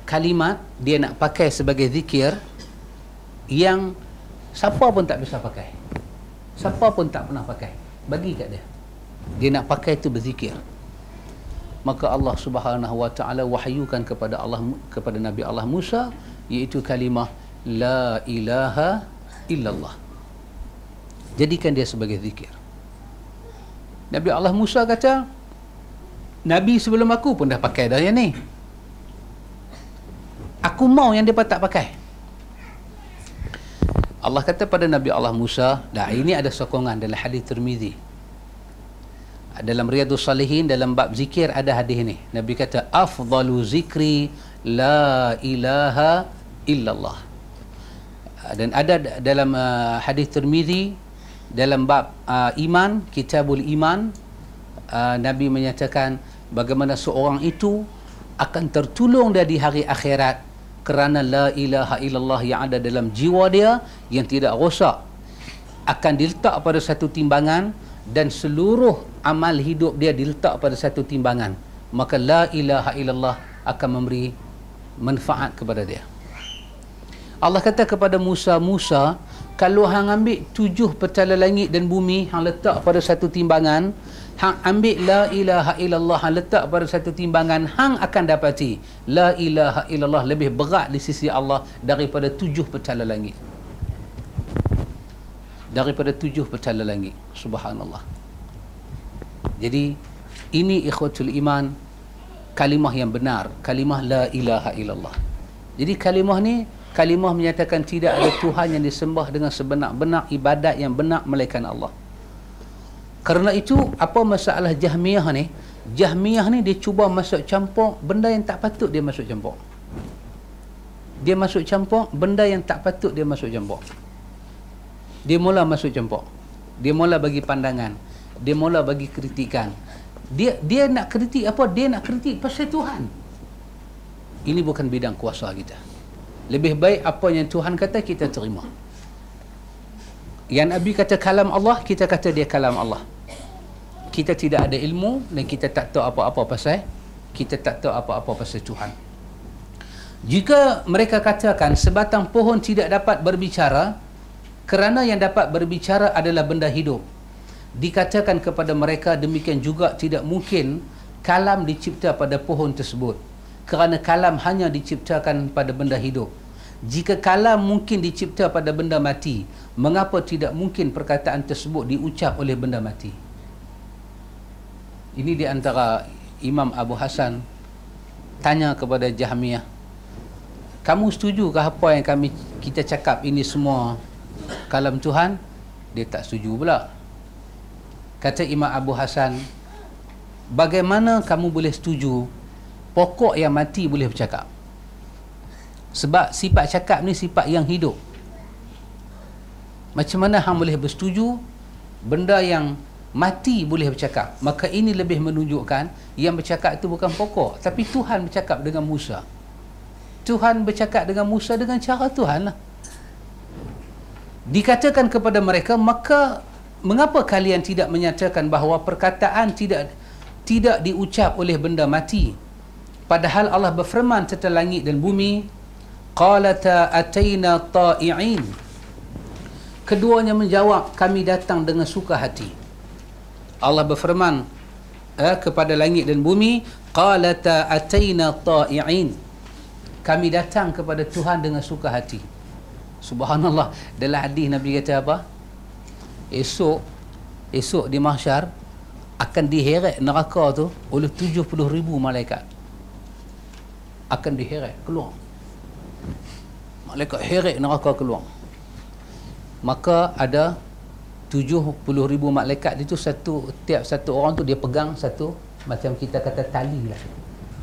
kalimat dia nak pakai sebagai zikir yang siapa pun tak bisa pakai, siapa pun tak pernah pakai, bagi kat dia, dia nak pakai itu berzikir. Maka Allah Subhanahu wa Ta'ala wahyukan kepada Nabi Allah Musa, iaitu kalimah la ilaha illallah, jadikan dia sebagai zikir. Nabi Allah Musa kata, Nabi sebelum aku pun dah pakai dah yang ni, aku mau yang dia tak pakai. Allah kata pada Nabi Allah Musa, dah ini ada sokongan dalam hadis Tirmizi, dalam Riyadhus Salihin, dalam bab zikir ada hadis ni. Nabi kata, afdalu zikri la ilaha illallah. Dan ada dalam hadis Tirmizi dalam bab iman, kitabul iman, Nabi menyatakan bagaimana seorang itu akan tertolong dia di hari akhirat kerana la ilaha illallah yang ada dalam jiwa dia yang tidak rosak, akan diletak pada satu timbangan, dan seluruh amal hidup dia diletak pada satu timbangan, maka la ilaha illallah akan memberi manfaat kepada dia. Allah kata kepada Musa, Musa, kalau hang ambil 7 petala langit dan bumi, hang letak pada satu timbangan, hang ambil la ilaha illallah, hang letak pada satu timbangan, hang akan dapati la ilaha illallah lebih berat di sisi Allah daripada 7 petala langit. Daripada 7 petala langit. Subhanallah. Jadi ini ikhwatul iman, kalimah yang benar, kalimah la ilaha illallah. Jadi kalimah ni, kalimah menyatakan tidak ada Tuhan yang disembah dengan sebenar-benar ibadat yang benar melainkan Allah. Kerana itu, apa masalah Jahmiyah ni? Jahmiyah ni dia cuba masuk campur benda yang tak patut dia masuk campur. Dia masuk campur benda yang tak patut dia masuk campur. Dia mula masuk campur. Dia mula bagi pandangan. Dia mula bagi kritikan. Dia nak kritik apa? Dia nak kritik pasal Tuhan. Ini bukan bidang kuasa kita. Lebih baik apa yang Tuhan kata kita terima. Yang Nabi kata kalam Allah, kita kata dia kalam Allah. Kita tidak ada ilmu dan kita tak tahu apa-apa pasal, kita tak tahu apa-apa pasal Tuhan. Jika mereka katakan sebatang pohon tidak dapat berbicara kerana yang dapat berbicara adalah benda hidup, dikatakan kepada mereka demikian juga tidak mungkin kalam dicipta pada pohon tersebut, kerana kalam hanya diciptakan pada benda hidup. Jika kalam mungkin dicipta pada benda mati, mengapa tidak mungkin perkataan tersebut diucap oleh benda mati? Ini di antara Imam Abu Hasan tanya kepada Jahmiyah, kamu setujukah apa yang kita cakap ini semua kalam Tuhan? Dia tak setuju pula. Kata Imam Abu Hasan, bagaimana kamu boleh setuju pokok yang mati boleh bercakap? Sebab sifat cakap ni sifat yang hidup. Macam mana hang boleh bersetuju benda yang mati boleh bercakap? Maka ini lebih menunjukkan yang bercakap itu bukan pokok, tapi Tuhan bercakap dengan Musa. Tuhan bercakap dengan Musa dengan cara Tuhan lah. Dikatakan kepada mereka, maka mengapa kalian tidak menyatakan bahawa perkataan tidak diucap oleh benda mati, padahal Allah berfirman tentang langit dan bumi, qalata ataina ta'i'in. Keduanya menjawab, kami datang dengan suka hati. Allah berfirman kepada langit dan bumi, qalata ataina ta'i'in, kami datang kepada Tuhan dengan suka hati. Subhanallah. Dalam hadis Nabi kata apa? Esok di mahsyar akan diheret neraka tu oleh 70,000 malaikat. Akan diheret keluar. Malaikat heret neraka keluar. Maka ada 70,000 malaikat itu, tiap satu orang tu dia pegang satu, macam kita kata tali lah.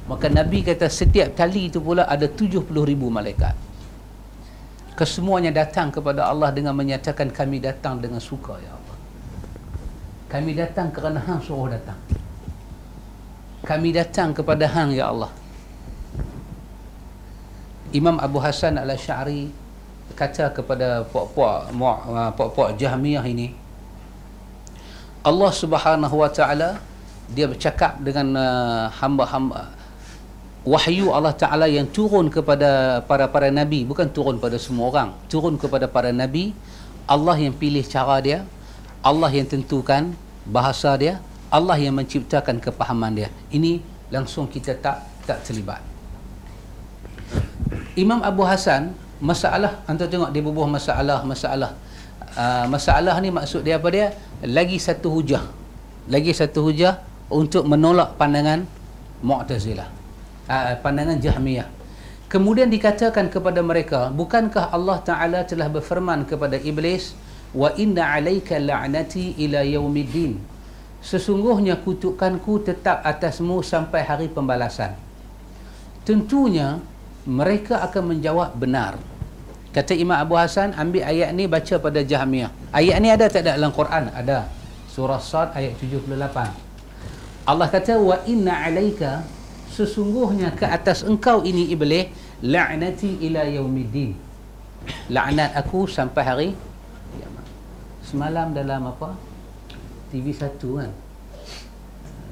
Maka Nabi kata setiap tali itu pula ada 70,000 malaikat. Kesemuanya datang kepada Allah dengan menyatakan, kami datang dengan suka ya Allah. Kami datang kerana hang suruh datang. Kami datang kepada hang ya Allah. Imam Abu Hasan Al-Asy'ari kata kepada puak-puak Jahmiyah ini, Allah Subhanahu wa taala dia bercakap dengan hamba-hamba, wahyu Allah Ta'ala yang turun kepada para nabi, bukan turun pada semua orang, turun kepada para nabi. Allah yang pilih cara dia, Allah yang tentukan bahasa dia, Allah yang menciptakan kepahaman dia. Ini langsung kita tak terlibat. Imam Abu Hasan, masalah, anda tengok dia berbuah masalah ni maksud dia apa dia? Lagi satu hujah untuk menolak pandangan Mu'tazilah, pandangan Jahmiyah. Kemudian dikatakan kepada mereka, bukankah Allah Ta'ala telah berfirman kepada Iblis, wa inna alaika la'nati ila yaumiddin, sesungguhnya kutukanku tetap atasmu sampai hari pembalasan. Tentunya mereka akan menjawab benar. Kata Imam Abu Hasan, ambil ayat ni baca pada Jahmiyah. Ayat ni ada tak ada dalam Quran? Ada. Surah Sad ayat 78. Allah kata, wa inna alaika, sesungguhnya ke atas engkau ini Iblis, la'nati ila yaumiddin, laknat aku sampai hari kiamat. Semalam dalam apa? TV1 kan,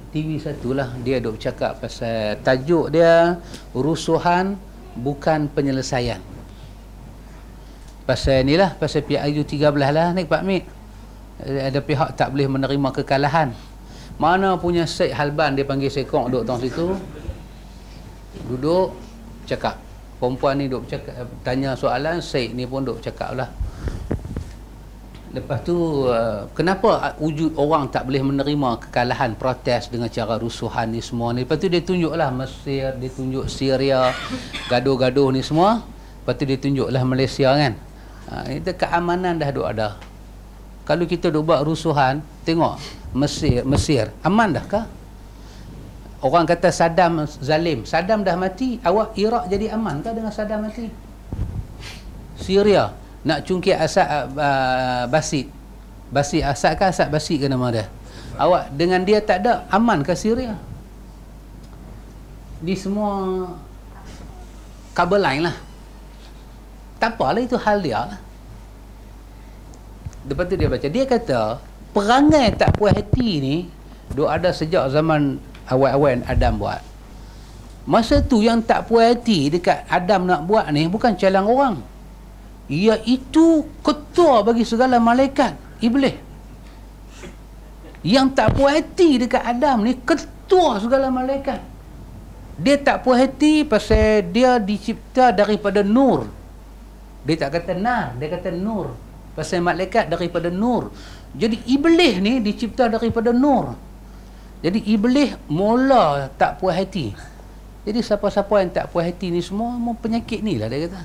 TV1 lah, dia duk cakap pasal tajuk dia, rusuhan bukan penyelesaian. Pasal ni lah, pasal PIU 13 lah ni Pak Mik. Ada pihak tak boleh menerima kekalahan. Mana punya Syed Halban, dia panggil sekong duduk tong situ, duduk cakap. Perempuan ni duduk cakap, tanya soalan, Syed ni pun duduk cakap lah. Lepas tu kenapa wujud orang tak boleh menerima kekalahan, protes dengan cara rusuhan ni semua ni. Lepas tu dia tunjuklah Mesir, dia tunjuk Syria, gaduh-gaduh ni semua. Lepas tu dia tunjuklah Malaysia kan. Itu keamanan dah duk ada. Kalau kita duk buat rusuhan, tengok Mesir aman dah kah? Orang kata Saddam zalim, Saddam dah mati, awak Iraq jadi aman kah dengan Saddam mati? Syria nak cungkit Asad Basit Asad ke Asad Basit ke nama dia? Awak dengan dia tak ada, aman ke Syria? Di semua kabel lain lah. Tak apalah, itu hal dia lah. Lepas tu dia baca, dia kata perangai tak puas hati ni duk ada sejak zaman awal-awal Adam buat. Masa tu yang tak puas hati dekat Adam nak buat ni bukan calang orang, iaitu ketua bagi segala malaikat, Iblis. Yang tak puas hati dekat Adam ni ketua segala malaikat. Dia tak puas hati pasal dia dicipta daripada nur. Dia tak kata nar, dia kata nur. Pasal malaikat daripada nur. Jadi Iblis ni dicipta daripada nur. Jadi Iblis mula tak puas hati. Jadi siapa-siapa yang tak puas hati ni semua penyakit ni lah dia kata.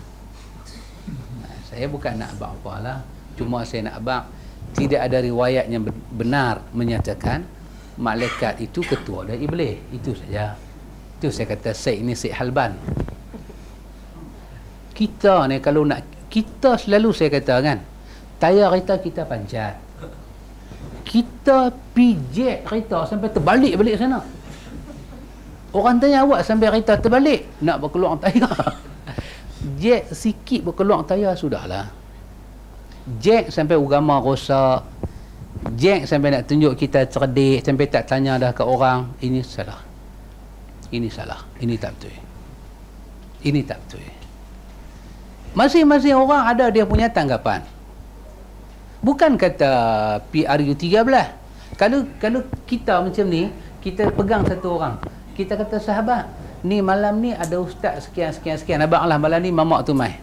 Saya bukan nak abang apalah, cuma saya nak abang Tidak ada riwayat yang benar menyatakan malaikat itu ketua dari iblis. Itu saja. Itu saya kata Syekh ni Syekh Halban. Kita ni kalau nak, kita selalu saya kata kan, tayar kereta kita panjat, kita pijak kereta sampai terbalik balik sana. Orang tanya awak sampai kereta terbalik, nak berkeluar tayar. Jack sikit berkeluar tayar sudahlah. Jack sampai agama rosak, Jack sampai nak tunjuk kita cerdik, sampai tak tanya dah ke orang, ini salah, ini salah, ini tak betul, ini tak betul. Masing-masing orang ada dia punya tanggapan. Bukan kata PRU13. Kalau kita macam ni, kita pegang satu orang, kita kata sahabat, ni malam ni ada ustaz sekian, abang lah malam ni mamak tu mai.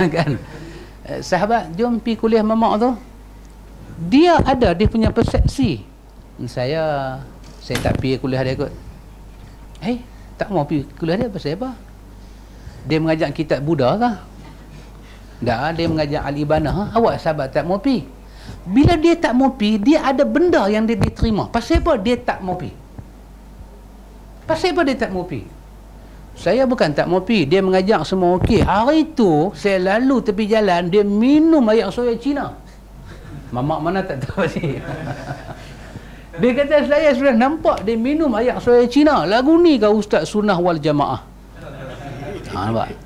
Kan? Sahabat, jom pergi kuliah mamak tu. Dia ada dia punya persepsi. Saya tak pergi kuliah dia kot. Tak mau pergi kuliah dia pasal apa? Dia mengajak kitab Buddha kah? Dah, dia mengajak Al-Ibanah. Awak sahabat tak mau pergi. Bila dia tak mau pergi, dia ada benda yang dia diterima. Pasal apa dia tak mau pergi? Pasal apa dia tak mau pergi? Saya bukan tak mau pergi, dia mengajak semua okey. Hari tu saya lalu tepi jalan, dia minum air soya Cina. Mamak mana tak tahu sih. Dia kata saya sudah nampak dia minum air soya Cina. Lagu ni kau Ustaz Sunnah wal Jamaah. Nampak?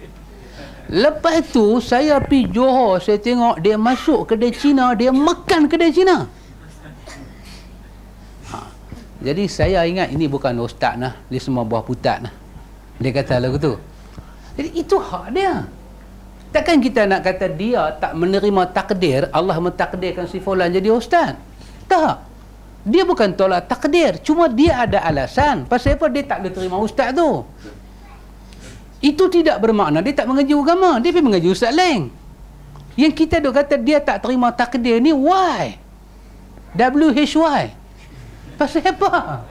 Lepas tu saya pergi Johor, saya tengok dia masuk kedai Cina, dia makan kedai Cina. Jadi saya ingat ini bukan ustaz nah, dia semua buah putat nah. Dia kata lagu tu. Jadi itu hak dia. Takkan kita nak kata dia tak menerima takdir, Allah mentakdirkan si fulan jadi ustaz. Tak. Dia bukan tolak takdir, cuma dia ada alasan. Pasal apa dia tak boleh terima ustaz tu? Itu tidak bermakna dia tak mengaji agama, dia pergi mengaji ustaz lain. Yang kita duk kata dia tak terima takdir ni, why? WHY. Pasal apa?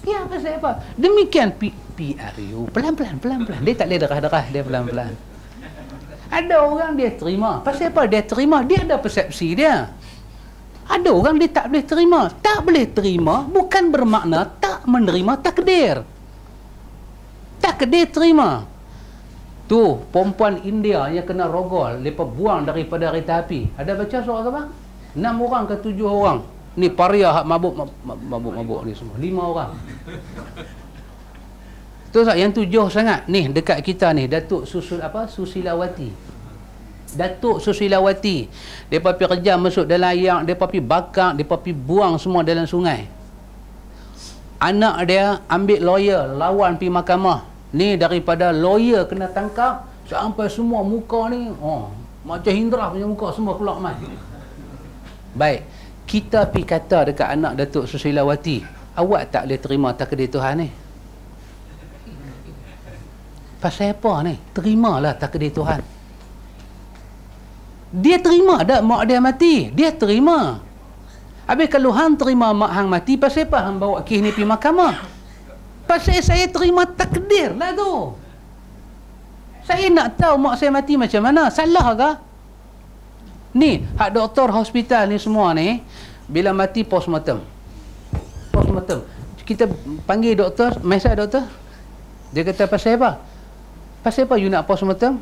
Ya, pasal apa? Demikian PRU. Pelan-pelan. Dia tak boleh derah-derah, dia pelan-pelan. Ada orang dia terima. Pasal apa dia terima? Dia ada persepsi dia. Ada orang dia tak boleh terima. Tak boleh terima bukan bermakna tak menerima takdir. Takdir terima. Tu, perempuan India yang kena rogol, mereka buang daripada kereta api. Ada baca surah apa? 6 orang ke 7 orang. Ni paria hak mabuk ni semua. 5 orang. Tu tak yang 7 sangat. Ni dekat kita ni Datuk Susilawati. Datuk Susilawati. Depa pergi kerja masuk dalam air, depa pergi bakar, depa pergi buang semua dalam sungai. Anak dia ambil lawyer lawan pergi mahkamah. Ni daripada lawyer kena tangkap sampai semua muka ni macam Hindrah punya muka semua keluar mai. Baik, kita pergi kata dekat anak Datuk Susilawati, awak tak boleh terima takdir Tuhan ni. Pasal apa ni? Terimalah takdir Tuhan. Dia terima dak mak dia mati? Dia terima. Habis kalau hang terima mak hang mati, pasal apa hang bawa kes ni pergi mahkamah? Pasal saya terima takdir lah tu. Saya nak tahu mak saya mati macam mana. Salah ke? Ni, hak doktor hospital ni semua ni, bila mati postmortem. Postmortem. Kita panggil doktor, mesej doktor. Dia kata pasal apa? Pasal apa you nak postmortem?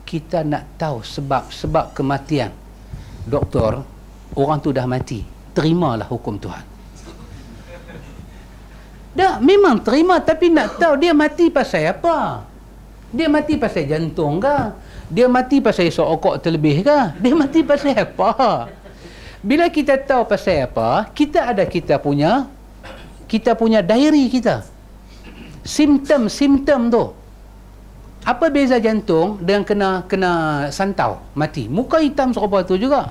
Kita nak tahu sebab kematian. Doktor, orang tu dah mati. Terimalah hukum Tuhan. Dah, memang terima, tapi nak tahu dia mati pasal apa? Dia mati pasal jantung ke? Dia mati pasal sokok terlebih ke? Dia mati pasal apa? Bila kita tahu pasal apa, kita ada kita punya diary kita. Simptom tu. Apa beza jantung dengan kena santau, mati? Muka hitam serupa tu juga.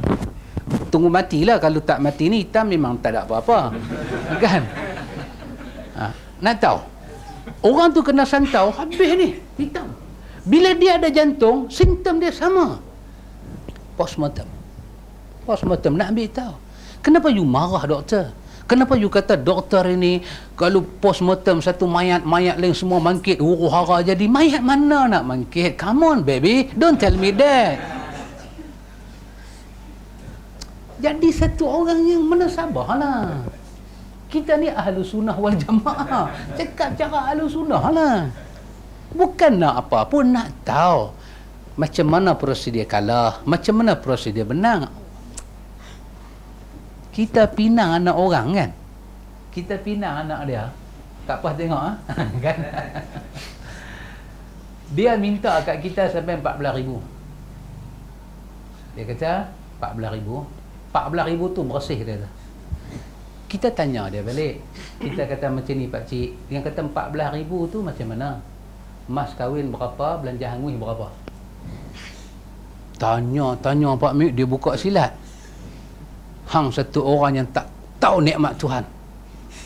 Tunggu matilah, kalau tak mati ni hitam memang tak ada apa-apa. Kan? Nak tahu? Orang tu kena santau, habis ni, hitam. Bila dia ada jantung, simptom dia sama. Postmortem, nak ambil tahu. Kenapa you marah doktor? Kenapa you kata doktor ini kalau postmortem satu mayat lain semua mangkit, huru hara jadi? Mayat mana nak mangkit? Come on baby, don't tell me that. Jadi satu orang yang mana sabarlah. Kita ni ahlu sunnah wal jamaah. Cakap cara ahlu sunnah lah. Bukan nak apa pun, nak tahu macam mana prosedur kalah, macam mana prosedur menang. Kita pinang anak orang kan. Kita pinang anak dia. Tak apa tengok kan. Dia minta kat kita sampai 14,000. Dia kata 14,000. 14,000 tu bersih dia tu. Kita tanya dia balik. Kita kata macam ni pakcik. Yang kata 14,000 tu macam mana? Mas kahwin berapa? Belanja hangus berapa? Tanya Pak Mik, dia buka silat. Hang satu orang yang tak tahu nikmat Tuhan.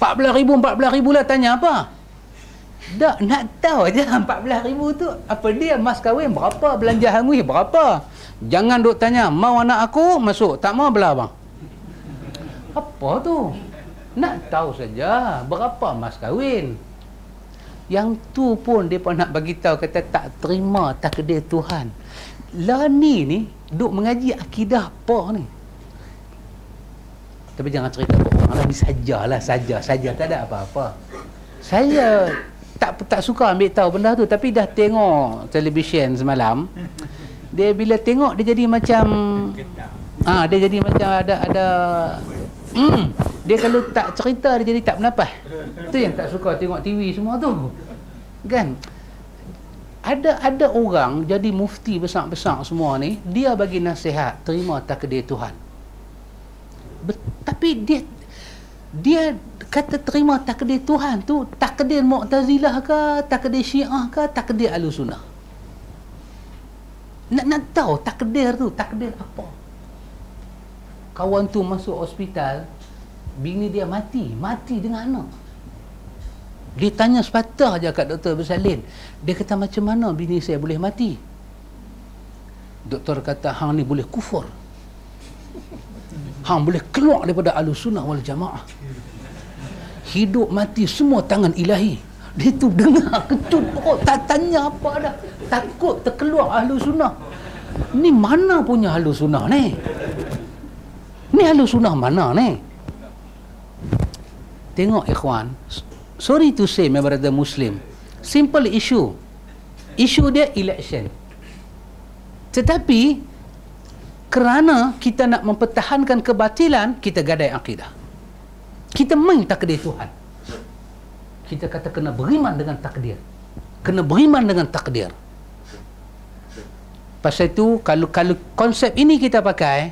14,000 lah, tanya apa? Tak nak tahu aja 14,000 tu apa dia, mas kahwin berapa, belanja hangus berapa. Jangan duk tanya, mau anak aku masuk, tak mau belah bang. Apa tu? Nak tahu saja berapa mas kahwin. Yang tu pun dia pun nak bagi tahu, kata tak terima takdir Tuhan. Lah ni duk mengaji akidah apa ni? Tapi jangan cerita orang lah, ni saja tak ada apa-apa. Saya tak suka ambil tahu benda tu, tapi dah tengok televisyen semalam. Dia bila tengok dia jadi macam dia jadi macam ada dia kalau tak cerita dia jadi tak bernafas. Tu yang tak suka tengok TV semua tu. Kan? Ada orang jadi mufti besar-besar semua ni, dia bagi nasihat terima takdir Tuhan. Tapi dia kata terima takdir Tuhan tu, takdir Mu'tazilah ke, takdir Syiah ke, takdir Ahlussunnah. Nak tahu takdir tu, takdir apa? Kawan tu masuk hospital, bini dia mati dengan anak. Dia tanya sepatah je kat Dr. Bersalin. Dia kata macam mana bini saya boleh mati? Doktor kata hang ni boleh kufur. Hang boleh keluar daripada Ahlussunnah wal Jamaah. Hidup mati semua tangan ilahi. Dia tu dengar kentut pokok, tak tanya apa dah. Takut terkeluar Ahlussunnah. Ni mana punya Ahlussunnah ni? Ni Ahlussunnah mana ni? Tengok ikhwan, sorry to say my brother Muslim, simple issue dia election. Tetapi kerana kita nak mempertahankan kebatilan, kita gadai akidah. Kita main takdir Tuhan. Kita kata kena beriman dengan takdir. Kena beriman dengan takdir. Pasal itu kalau konsep ini kita pakai,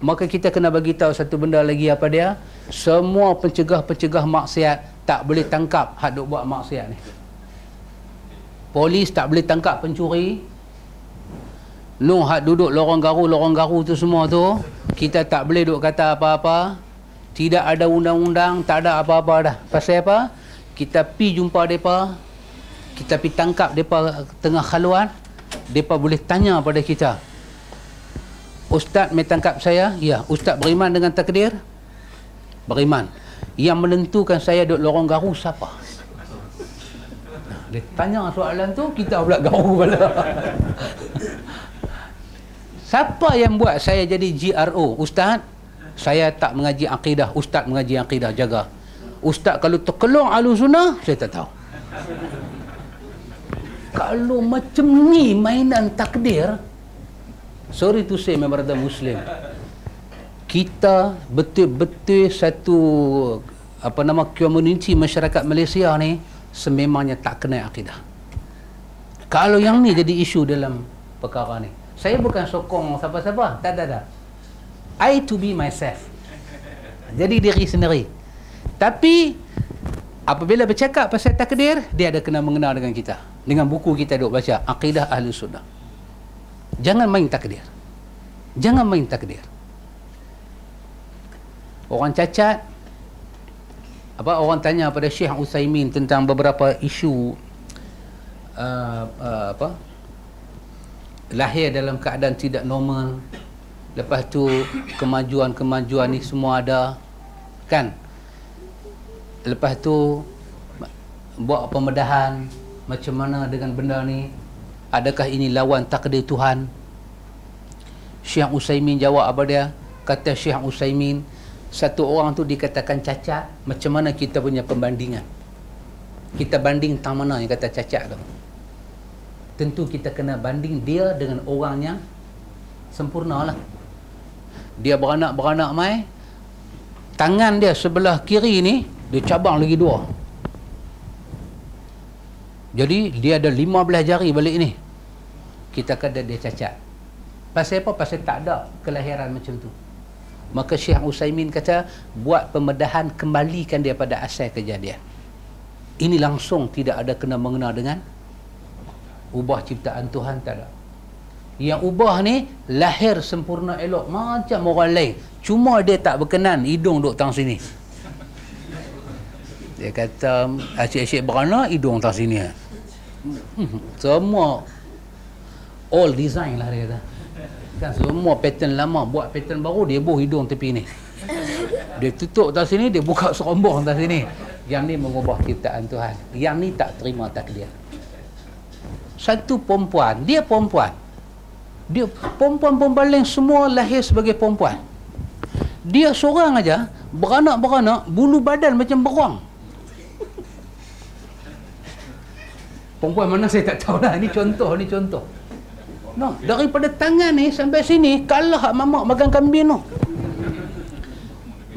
maka kita kena bagi tahu satu benda lagi, apa dia? Semua pencegah maksiat tak boleh tangkap hak duk buat maksiat ni. Polis tak boleh tangkap pencuri. Hak duduk lorong garu tu semua tu, kita tak boleh duk kata apa-apa. Tidak ada undang-undang, tak ada apa-apa dah. Pasal apa? Kita pi jumpa depa, kita pi tangkap depa tengah khaluan, depa boleh tanya pada kita, Ustaz mai tangkap saya? Ya. Ustaz beriman dengan takdir? Beriman. Yang menentukan saya duduk lorong garu siapa? Dia tanya soalan tu, kita pula garu pula. Siapa yang buat saya jadi GRO? Ustaz, saya tak mengaji akidah. Ustaz mengaji akidah, jaga. Ustaz kalau terkelong Ahlussunnah, saya tak tahu. Kalau macam ni mainan takdir, sorry to say my brother Muslim, kita betul-betul satu komuniti masyarakat Malaysia ni sememangnya tak kena akidah. Kalau yang ni jadi isu dalam perkara ni, saya bukan sokong siapa-siapa, tak. I to be myself, jadi diri sendiri. Tapi apabila bercakap pasal takdir, dia ada kena mengenal dengan kita, dengan buku kita duk baca Aqidah Ahlussunnah. Jangan main takdir. Jangan main takdir. Orang cacat, orang tanya pada Syekh Utsaimin tentang beberapa isu lahir dalam keadaan tidak normal. Lepas tu kemajuan ni semua ada, kan? Lepas tu buat pembedahan macam mana dengan benda ni. Adakah ini lawan takdir Tuhan? Syekh Utsaimin jawab apa dia? kata Syekh Utsaimin, satu orang tu dikatakan cacat, macam mana kita punya pembandingan? Kita banding tang mana yang kata cacat tu? Tentu kita kena banding dia dengan orang yang sempurna lah. Dia beranak mai, tangan dia sebelah kiri ni dia cabang lagi 2. Jadi dia ada 15 jari balik ni. Kita kata dia cacat. Pasal apa? Pasal tak ada kelahiran macam tu. Maka Syekh Utsaimin kata, buat pembedahan, kembalikan dia pada asal kejadian. Ini langsung tidak ada kena mengena dengan ubah ciptaan Tuhan, tak ada. Yang ubah ni lahir sempurna elok macam orang lain, cuma dia tak berkenan hidung duk tang sini. Dia kata asyik-asyik beranak hidung tang sini. Semua all design lah dia kata. Kan semua pattern lama, buat pattern baru, dia buh hidung tepi ni. Dia tutup tang sini, dia buka serombong tang sini. Yang ni mengubah ciptaan Tuhan. Yang ni tak terima takdir. Satu perempuan, dia perempuan lain semua lahir sebagai perempuan. Dia seorang aja beranak, bulu badan macam beruang. Perempuan mana saya tak tahu lah. Ini contoh. No, daripada tangan ni sampai sini kalah mamak makan kambing tu.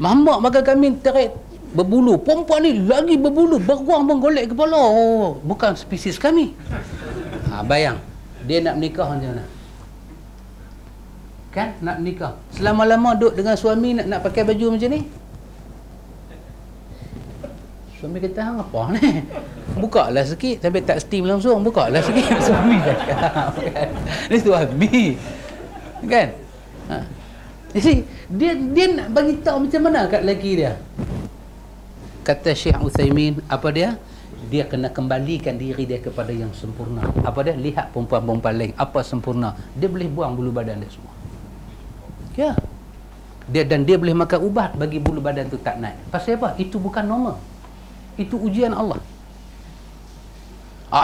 Mamak makan kambing terik berbulu. Perempuan ni lagi berbulu, beruang pun golek kepala. Oh, bukan spesies kami. Bayang, dia nak menikah macam mana? Kan, nak menikah. Selama-lama duduk dengan suami nak pakai baju macam ni. Suami kata, hang apa ni? Buka lah sikit, sampai tak steam langsung. Buka lah sikit. Suami cakap. Ini suami. Kan? Jadi, dia nak bagi tahu macam mana kat lelaki dia. Kata Syekh Utsaimin, apa dia? Dia kena kembalikan diri dia kepada yang sempurna. Apa dia? Lihat perempuan-perempuan lain, apa sempurna. Dia boleh buang bulu badan dia semua. Ya. Dia boleh makan ubat bagi bulu badan tu tak naik. Pasal apa? Itu bukan normal. Itu ujian Allah.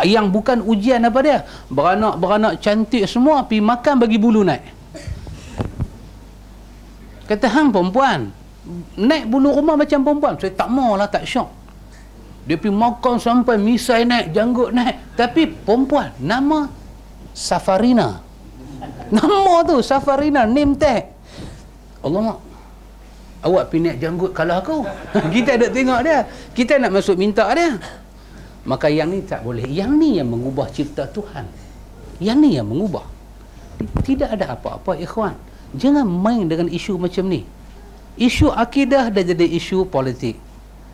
Yang bukan ujian apa dia? Beranak cantik semua, pergi makan bagi bulu naik. Kata hang perempuan, naik bulu rumah macam perempuan. Saya tak maulah, tak syok. Dia pergi makan sampai misai naik, janggut naik. Tapi perempuan, nama Safarina. Nama tu Safarina, name tag. Alamak, awak pergi naik janggut kalah aku. Kita ada tengok dia, kita nak masuk minta dia. Maka yang ni tak boleh. Yang ni yang mengubah cipta Tuhan. Yang ni yang mengubah. Tidak ada apa-apa, ikhwan. Jangan main dengan isu macam ni. Isu akidah dah jadi isu politik.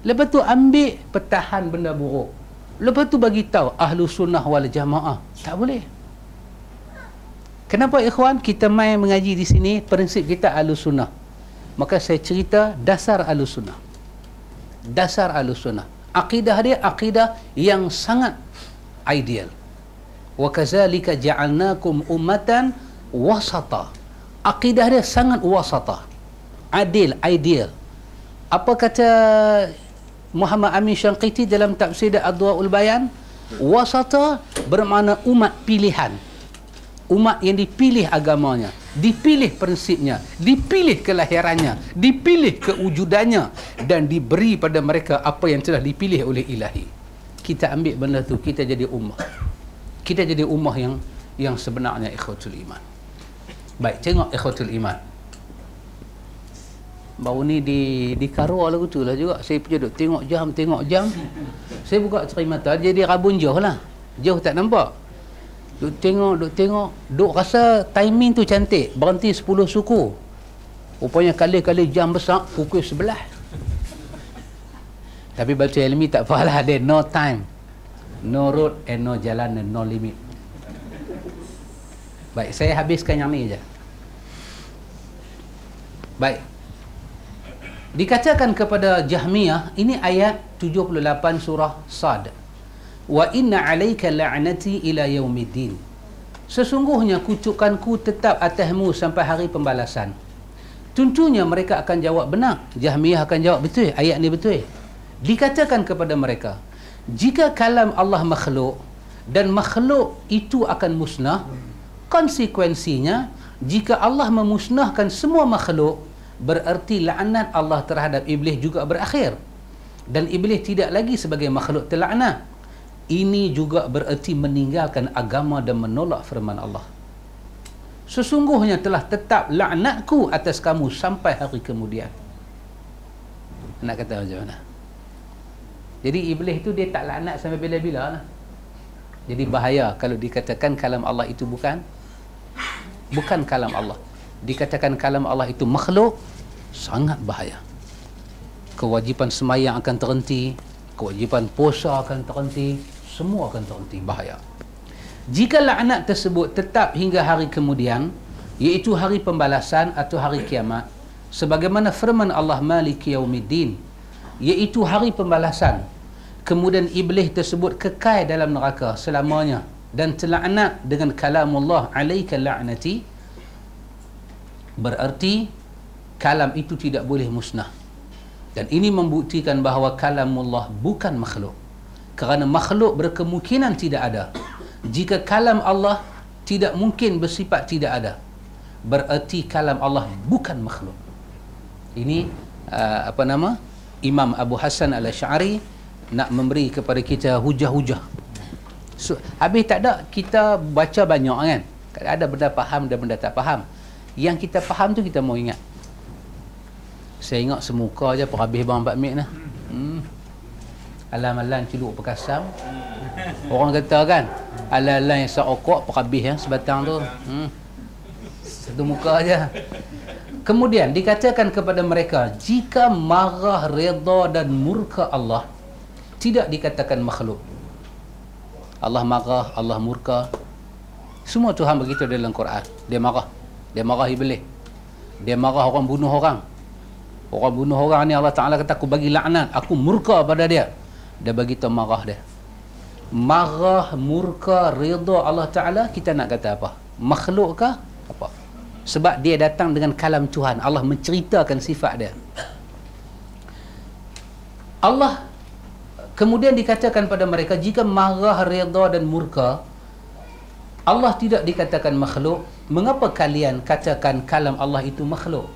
Lepas tu ambil pertahan benda buruk. Lepas tu bagi tahu ahlu sunnah wal jamaah. Tak boleh. Kenapa ikhwan kita main mengaji di sini? Prinsip kita ahlu sunnah. Maka saya cerita dasar ahlu sunnah. Dasar ahlu sunnah. Akidah dia akidah yang sangat ideal. Wa kadzalika ja'alnakum ummatan wasata. Akidah dia sangat wasata. Adil, ideal. Apa kata Muhammad Amin Syanqiti dalam tafsir Adwaul Bayan? Wasata bermakna umat pilihan. Umat yang dipilih agamanya, dipilih prinsipnya, dipilih kelahirannya, dipilih kewujudannya, dan diberi pada mereka apa yang telah dipilih oleh ilahi. Kita ambil benda tu, kita jadi ummah. Kita jadi ummah yang sebenarnya ikhwatul iman. Baik, tengok ikhwatul iman. Baru ni di Karua lagu tu lah juga. Saya pergi duk tengok jam. Saya buka cerimata, jadi rabun jauh lah. Jauh tak nampak. Duk tengok. Duk rasa timing tu cantik. Berhenti 10 suku. Rupanya kali-kali jam besar, pukul 11. Tapi baca ilmi tak apalah. Ada no time, no road and no jalan and no limit. Baik, saya habiskan yang ni je. Baik. Dikatakan kepada Jahmiyah, ini ayat 78 surah Sad. Wa inna 'alaika la'nati ila yaumiddin. Sesungguhnya kutukanku tetap atasmu sampai hari pembalasan. Tentunya mereka akan jawab benar. Jahmiyah akan jawab betul, ayat ni betul. Dikatakan kepada mereka, jika kalam Allah makhluk dan makhluk itu akan musnah, konsekuensinya jika Allah memusnahkan semua makhluk, bererti laknat Allah terhadap iblis juga berakhir, dan iblis tidak lagi sebagai makhluk terlaknat. Ini juga bererti meninggalkan agama dan menolak firman Allah. Sesungguhnya telah tetap laknatku atas kamu sampai hari kemudian. Nak kata macam mana? Jadi iblis tu dia tak laknat sampai bila-bila lah. Jadi bahaya kalau dikatakan kalam Allah itu bukan kalam Allah. Dikatakan kalam Allah itu makhluk, sangat bahaya. Kewajipan sembahyang akan terhenti, kewajipan puasa akan terhenti, semua akan terhenti, bahaya. Jika laknat tersebut tetap hingga hari kemudian, iaitu hari pembalasan atau hari kiamat, sebagaimana firman Allah Maliki Yaumiddin, iaitu hari pembalasan, kemudian iblis tersebut kekal dalam neraka selamanya dan terlaknat dengan kalamullah alaika la'nati, berarti kalam itu tidak boleh musnah. Dan ini membuktikan bahawa kalamullah bukan makhluk, kerana makhluk berkemungkinan tidak ada. Jika kalam Allah tidak mungkin bersifat tidak ada, berarti kalam Allah bukan makhluk. Ini Imam Abu Hasan Al-Asy'ari nak memberi kepada kita hujah-hujah. So, habis tak ada kita baca banyak kan, ada benda faham dan benda tak faham. Yang kita faham tu kita mau ingat. Saya ingat semuka je per habis bang 4 minit lah. Alam-alam ciluk perkasam. Orang kata kan, alam-alam yang seokok per habis yang sebatang tu. Satu muka aja. Kemudian dikatakan kepada mereka, jika marah, redha dan murka Allah tidak dikatakan makhluk. Allah marah, Allah murka, semua Tuhan begitu dalam Quran. Dia marah iblis, dia marah orang bunuh orang. Orang bunuh orang ni Allah Ta'ala kata aku bagi laknat, aku murka pada dia. Dia bagi tahu marah dia. Marah, murka, redha Allah Ta'ala, kita nak kata apa? Makhluk kah? Apa? Sebab dia datang dengan kalam Tuhan. Allah menceritakan sifat dia. Allah kemudian dikatakan pada mereka, jika marah, redha dan murka Allah tidak dikatakan makhluk, mengapa kalian katakan kalam Allah itu makhluk?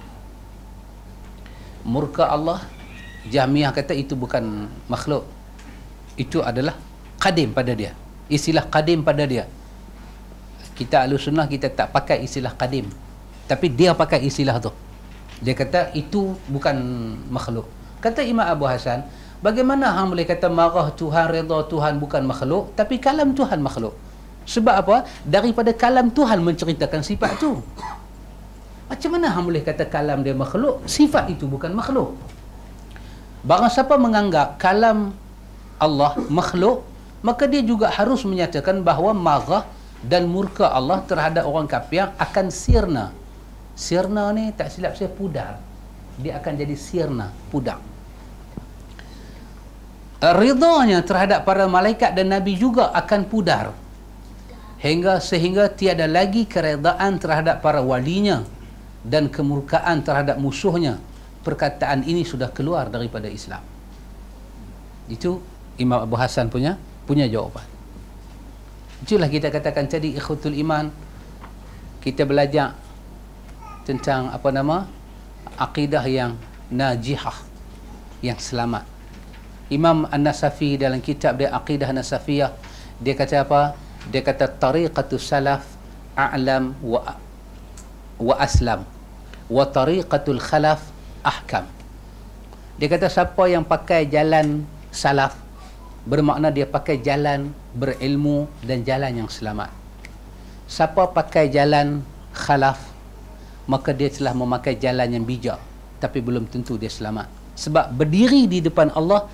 Murka Allah, Jahmiyah kata itu bukan makhluk, itu adalah qadim pada dia, istilah qadim pada dia. Kita Ahlussunnah kita tak pakai istilah qadim, tapi dia pakai istilah tu. Dia kata itu bukan makhluk. Kata Imam Abu Hasan, bagaimana hang boleh kata marah Tuhan, redha Tuhan bukan makhluk, tapi kalam Tuhan makhluk? Sebab apa? Daripada kalam Tuhan menceritakan sifat tu. Macam mana hang boleh kata kalam dia makhluk, sifat itu bukan makhluk? Barang siapa menganggap kalam Allah makhluk, maka dia juga harus menyatakan bahawa marah dan murka Allah terhadap orang kafir akan sirna. Sirna ni tak silap saya pudar. Dia akan jadi sirna, pudar. Ridhanya terhadap para malaikat dan nabi juga akan pudar. Sehingga tiada lagi keredaan terhadap para walinya dan kemurkaan terhadap musuhnya. Perkataan ini sudah keluar daripada Islam. Itu Imam Abu Hasan punya jawapan. Itulah kita katakan tadi, ikhwatul iman, kita belajar tentang akidah yang najihah, yang selamat. Imam An-Nasafi dalam kitab dia Aqidah Nasafiyah, dia kata apa? Dia kata tariqatus salaf a'lam wa aslam wa tariqatul khalaf ahkam. Dia kata siapa yang pakai jalan salaf, bermakna dia pakai jalan berilmu dan jalan yang selamat. Siapa pakai jalan khalaf, maka dia telah memakai jalan yang bijak, tapi belum tentu dia selamat. Sebab berdiri di depan Allah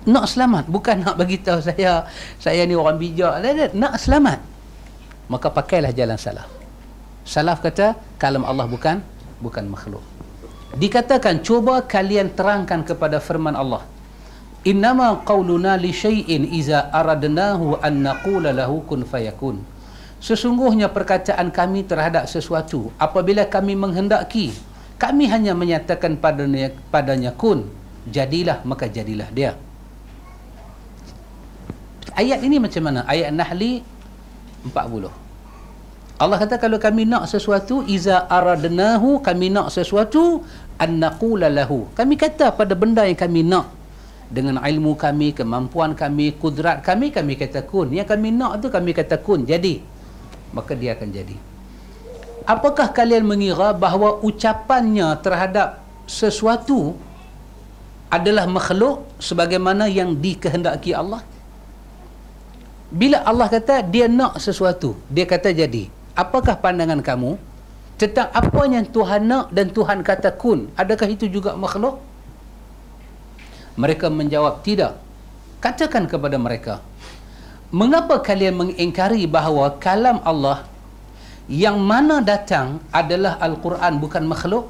nak selamat, bukan nak bagi tahu saya ni orang bijak, nak selamat, maka pakailah jalan salaf. Salaf kata kalam Allah bukan makhluk. Dikatakan, cuba kalian terangkan kepada firman Allah, innama qauluna li syai'in iza aradnahu an naqula lahu kun fayakun. Sesungguhnya perkataan kami terhadap sesuatu apabila kami menghendaki, kami hanya menyatakan padanya kun, jadilah, maka jadilah dia. Ayat ini macam mana? Ayat Nahli 40. Allah kata kalau kami nak sesuatu, iza aradnahu, kami nak sesuatu, an naqula lahu, kami kata pada benda yang kami nak dengan ilmu kami, kemampuan kami, kudrat kami, kami kata kun. Yang kami nak tu kami kata kun, jadi, maka dia akan jadi. Apakah kalian mengira bahawa ucapannya terhadap sesuatu adalah makhluk sebagaimana yang dikehendaki Allah? Bila Allah kata dia nak sesuatu, dia kata jadi, apakah pandangan kamu tentang apa yang Tuhan nak dan Tuhan kata kun? Adakah itu juga makhluk? Mereka menjawab tidak. Katakan kepada mereka, mengapa kalian mengingkari bahawa kalam Allah yang mana datang adalah Al-Quran bukan makhluk?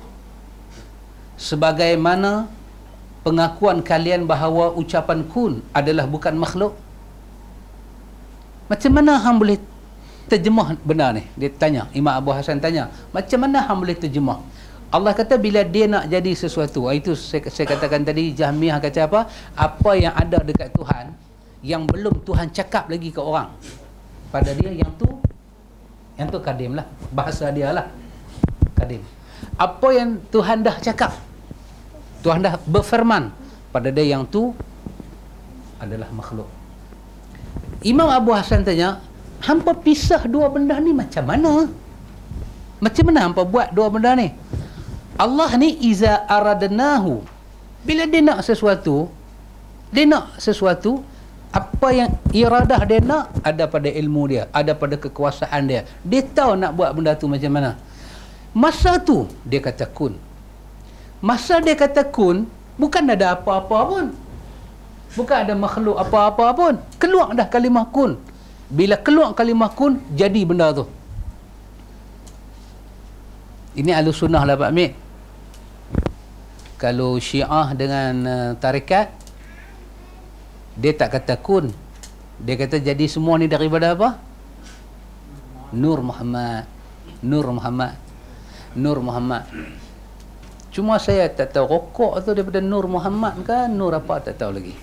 Sebagaimana pengakuan kalian bahawa ucapan kun adalah bukan makhluk. Macam mana hang boleh terjemah benda ni? Dia tanya, Imam Abu Hasan tanya, macam mana hang boleh terjemah? Allah kata bila dia nak jadi sesuatu, itu saya katakan tadi, Jahmiyah kata apa? Apa yang ada dekat Tuhan yang belum Tuhan cakap lagi ke orang, pada dia yang tu kadim lah, bahasa dia lah kadim. Apa yang Tuhan dah cakap, Tuhan dah berfirman, pada dia yang tu adalah makhluk. Imam Abu Hasan tanya, hampa pisah dua benda ni macam mana? Macam mana hampa buat dua benda ni? Allah ni iza aradnahu, bila dia nak sesuatu, apa yang iradah dia nak ada pada ilmu dia, ada pada kekuasaan dia. Dia tahu nak buat benda tu macam mana. Masa tu dia kata kun. Masa dia kata kun, bukan ada apa-apa pun, bukan ada makhluk apa-apa pun, keluar dah kalimah kun. Bila keluar kalimah kun, jadi benda tu. Ini Ahlussunnah lah Pak Amir. Kalau Syiah dengan tarikat, dia tak kata kun, dia kata jadi semua ni daripada apa? Nur Muhammad. Nur Muhammad. Nur Muhammad. Cuma saya tak tahu rokok tu daripada Nur Muhammad ke Nur apa, tak tahu lagi.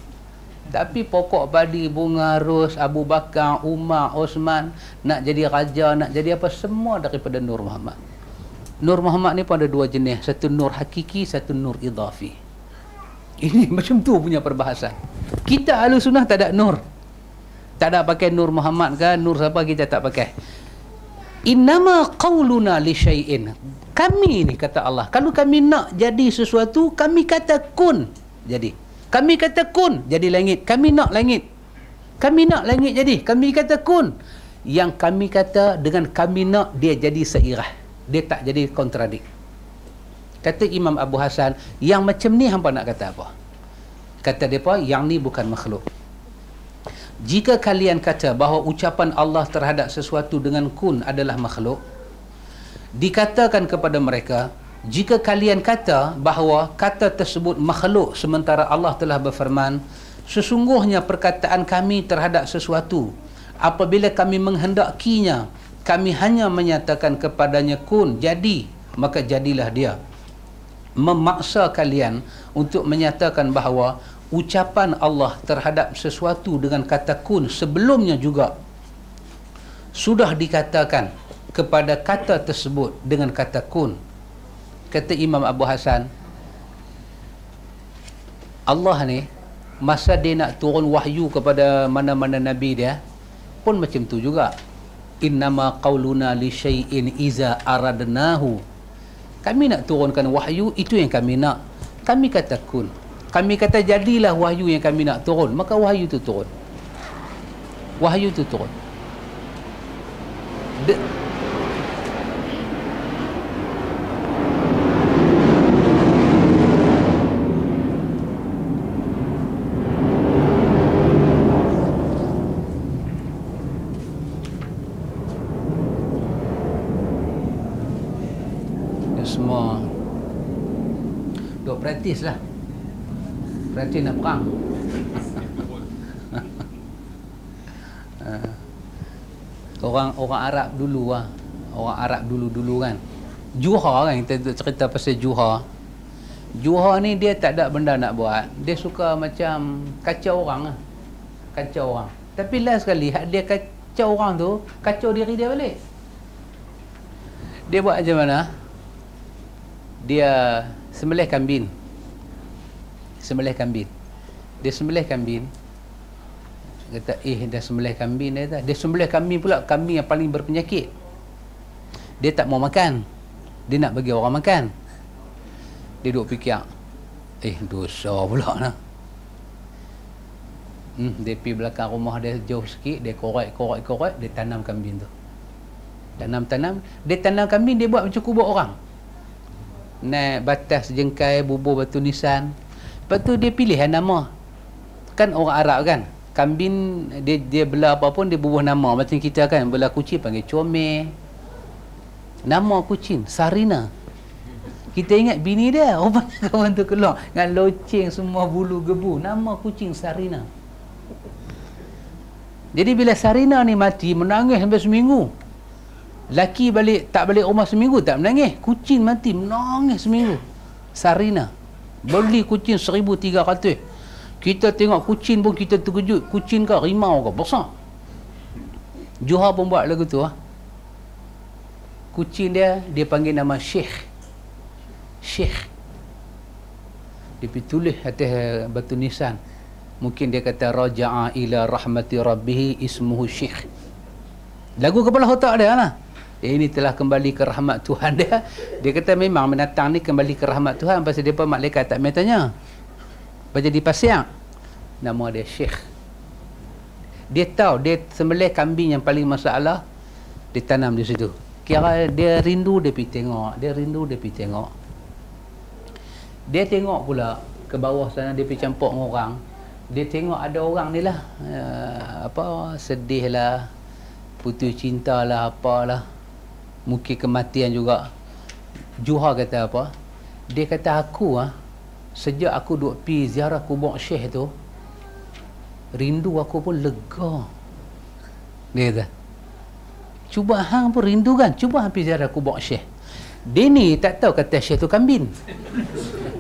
Tapi pokok padi, bunga ros, Abu Bakar, Umar, Osman, nak jadi raja, nak jadi apa, semua daripada Nur Muhammad. Nur Muhammad ni pun ada dua jenis, satu nur hakiki, satu nur idhafi. Ini macam tu punya perbahasan. Kita Ahlussunnah tak ada nur, tak ada pakai Nur Muhammad ke Nur siapa, kita tak pakai. Innama qauluna li syai'in, kami ni kata Allah, kalau kami nak jadi sesuatu, kami kata kun, jadi. Kami kata kun, jadi langit. Kami nak langit, kami nak langit jadi, kami kata kun. Yang kami kata dengan kami nak, dia jadi seirah, dia tak jadi kontradik. Kata Imam Abu Hasan, yang macam ni hampa nak kata apa? Kata dia apa? Yang ni bukan makhluk. Jika kalian kata bahawa ucapan Allah terhadap sesuatu dengan kun adalah makhluk, dikatakan kepada mereka, jika kalian kata bahawa kata tersebut makhluk sementara Allah telah berfirman, sesungguhnya perkataan kami terhadap sesuatu, apabila kami menghendakinya, kami hanya menyatakan kepadanya kun, jadi, maka jadilah dia. Memaksa kalian untuk menyatakan bahawa ucapan Allah terhadap sesuatu dengan kata kun sebelumnya juga sudah dikatakan kepada kata tersebut dengan kata kun. Kata Imam Abu Hasan, Allah ni masa dia nak turun wahyu kepada mana-mana nabi dia pun macam tu juga. Innama qauluna li syai'in iza aradnahu, kami nak turunkan wahyu, itu yang kami nak, kami kata kun, kami kata jadilah wahyu yang kami nak turun, maka wahyu tu turun. Wahyu tu turun. Semua duk praktis lah, praktis nak perang. Orang Arab dulu lah, orang Arab dulu kan, Juha kan, kita cerita pasal Juha. Juha ni dia tak ada benda nak buat, dia suka macam kacau orang lah, kacau orang. Tapi last sekali dia kacau orang tu, kacau diri dia balik. Dia buat macam mana? Dia sembelih kambing. Dia sembelih kambing. Kata, dah sembelih kambing dia. Dia sembelih kambing pula, kambing yang paling berpenyakit. Dia tak mau makan. Dia nak bagi orang makan. Dia duduk fikir, dosa pula lah. Dia pergi belakang rumah dia jauh sikit, dia korek, dia tanam kambing tu. Dia tanam kambing, dia buat macam kubur orang. Naik batas jengkai, bubur batu nisan. Lepas tu dia pilih nama. Kan orang Arab kan, kambing dia belah apa pun dia bubuh nama. Macam kita kan belah kucing panggil comel. Nama kucing Sarina. Kita ingat bini dia, kawan tu keluar dengan loceng semua bulu gebu. Nama kucing Sarina. Jadi bila Sarina ni mati, menangis sampai seminggu. Laki tak balik rumah seminggu, tak menangis. Kucing mati, menangis seminggu. Sarina. Beli kucing 1,300. Kita tengok kucing pun kita terkejut. Kucing ke rimau ke? Besar. Johar pun buat lagu tu. Kucing dia panggil nama Syekh. Dia pergi tulis atas batu nisan. Mungkin dia kata raja'a ila rahmati rabbih ismuhu Syekh. Lagu kepala otak dia lah. Ini telah kembali ke rahmat Tuhan dia. Dia kata memang binatang ni kembali ke rahmat Tuhan. Pasal dia pun malaikat tak main tanya. Baca di pasir. Nama dia Syekh. Dia tahu dia sembelih kambing yang paling masalah, dia tanam di situ. Kira dia rindu, dia pergi tengok. Dia tengok pula ke bawah sana, dia pergi campur dengan orang. Dia tengok ada orang ni lah, sedih lah, putus cinta lah, apalah, mungkin kematian juga. Johar kata apa? Dia kata aku sejak aku duk pi ziarah kubur Syekh tu, rindu aku pun lega. Dia kata, cuba hang pun rindu kan, cuba hang pi ziarah kubur Syekh. Dia ni tak tahu kata Syekh tu kambing.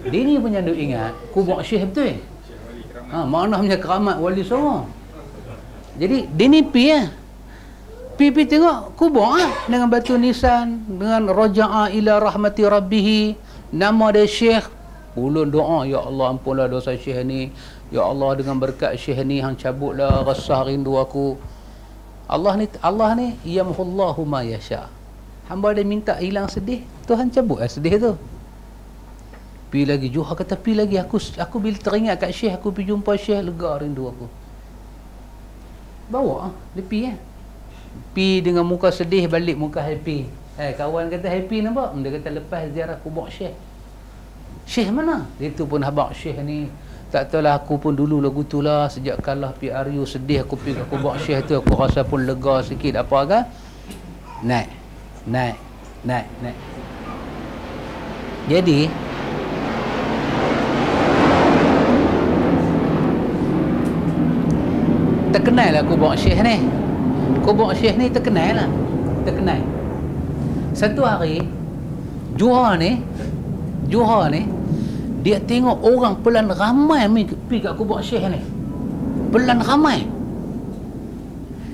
Dia ni punya duk ingat kubur Syekh betul. Maknanya keramat wali songo. Jadi dia ni pi tengok kubur dengan batu nisan, dengan raja'a ila rahmati rabbih, nama dia Syekh. Ulun doa, ya Allah ampunlah dosa Syekh ni, ya Allah dengan berkat Syekh ni hang cabutlah rasa rindu aku. Allah ni yamhullahu ma yasha. Hamba dia minta hilang sedih, Tuhan cabut sedih tu. Pi lagi Johar kata, pi lagi aku bila teringat kat Syekh, aku pergi jumpa Syekh, lega rindu aku. Bawa dia pi dengan muka sedih, balik muka happy. Kawan kata happy nampak? Dia kata lepas ziarah kubur Syekh. Syekh mana? Dia tu pun habaq Syekh ni. Tak tahulah, aku pun dulu lagu tu lah, sejak kalah PRU sedih aku pergi ke kubur Syekh tu, aku rasa pun lega sikit apa kan. Naik. Jadi terkenal lah kubur Syekh ni. Kubur Syekh ni terkenal. Satu hari Johar ni dia tengok orang pelan ramai pergi kat kubur Syekh ni. Pelan ramai.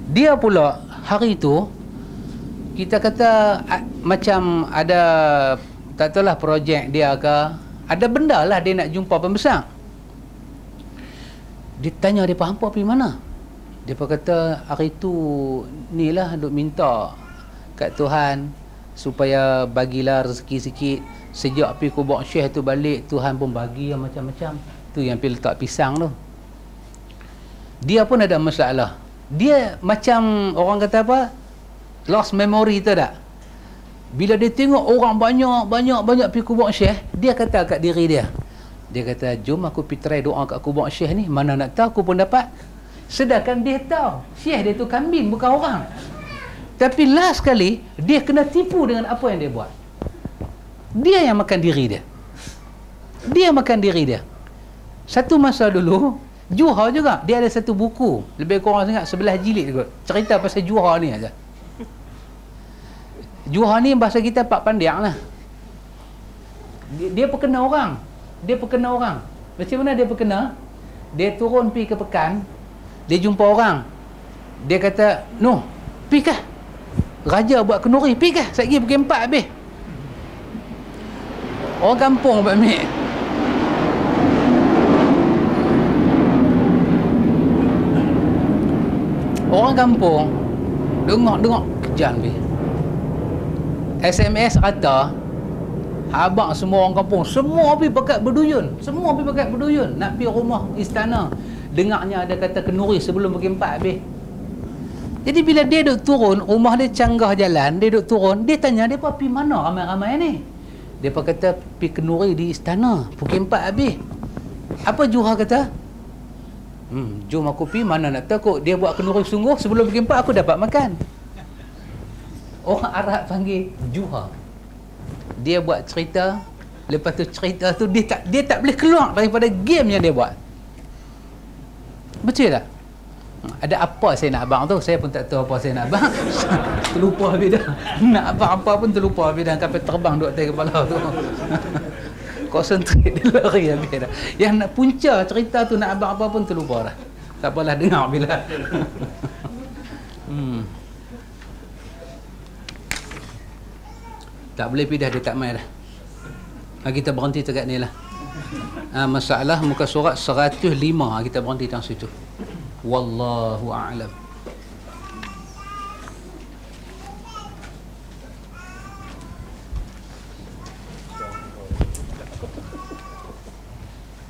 Dia pula hari tu kita kata macam ada, tak tahulah projek dia ke, ada benda lah dia nak jumpa pembesar. Dia tanya dia hampa pergi mana? Dia pun kata hari tu ni lah duk minta kat Tuhan supaya bagilah rezeki sikit. Sejak pergi kubur Syekh tu balik, Tuhan pun bagi yang macam-macam. Tu yang pergi letak pisang tu. Dia pun ada masalah. Dia macam orang kata apa, lost memory tu tak? Bila dia tengok orang banyak pergi kubur Syekh, dia kata kat diri dia, kata jom aku pergi try doa kat kubur Syekh ni, mana nak tahu aku pun dapat. Sedangkan dia tahu Syekh dia tu kambing bukan orang. Tapi last kali dia kena tipu dengan apa yang dia buat. Dia yang makan diri dia. Satu masa dulu Johar juga, dia ada satu buku, lebih kurang sangat 11 jilid kot, cerita pasal Johar ni aja. Johar ni bahasa kita Pak Pandiang lah. Dia perkena orang. Macam mana dia perkena? Dia turun pergi ke pekan, dia jumpa orang. Dia kata, "Noh, pergi kah?" Raja buat kenduri, pergi ke? Saya pergi pukul 4 habis. Orang kampung buat ambil. Orang kampung dengar kejam ni. SMS kata abang semua orang kampung semua pergi pakat berduyun. Semua pergi pakat berduyun nak pergi rumah istana. Dengarnya ada kata kenduri sebelum pukul 4 habis. Jadi bila dia duduk turun, rumah dia canggah jalan, dia duduk turun, dia tanya dia pergi mana ramai-ramai ni. Dia kata pergi kenduri di istana pukul 4 habis. Apa Juha kata? Jom aku pergi, mana nak tahu dia buat kenduri sungguh sebelum pukul 4 aku dapat makan. Orang Arab panggil Juha. Dia buat cerita, lepas tu cerita tu dia tak boleh keluar daripada game yang dia buat. Betul tak? Ada apa saya nak abang tu? Saya pun tak tahu apa saya nak abang. Terlupa habis dah. Nak abang apa pun terlupa habis dah. Kapal terbang duduk atas kepala tu. Konsentrate dia lari habis dah. Yang nak punca cerita tu nak abang apa pun terlupa dah. Tak apalah, dengar bila. Tak boleh pindah, dia tak main dah. Kita berhenti dekat ni lah. Masalah muka surat 105 kita berhenti tang situ. Wallahu a'lam.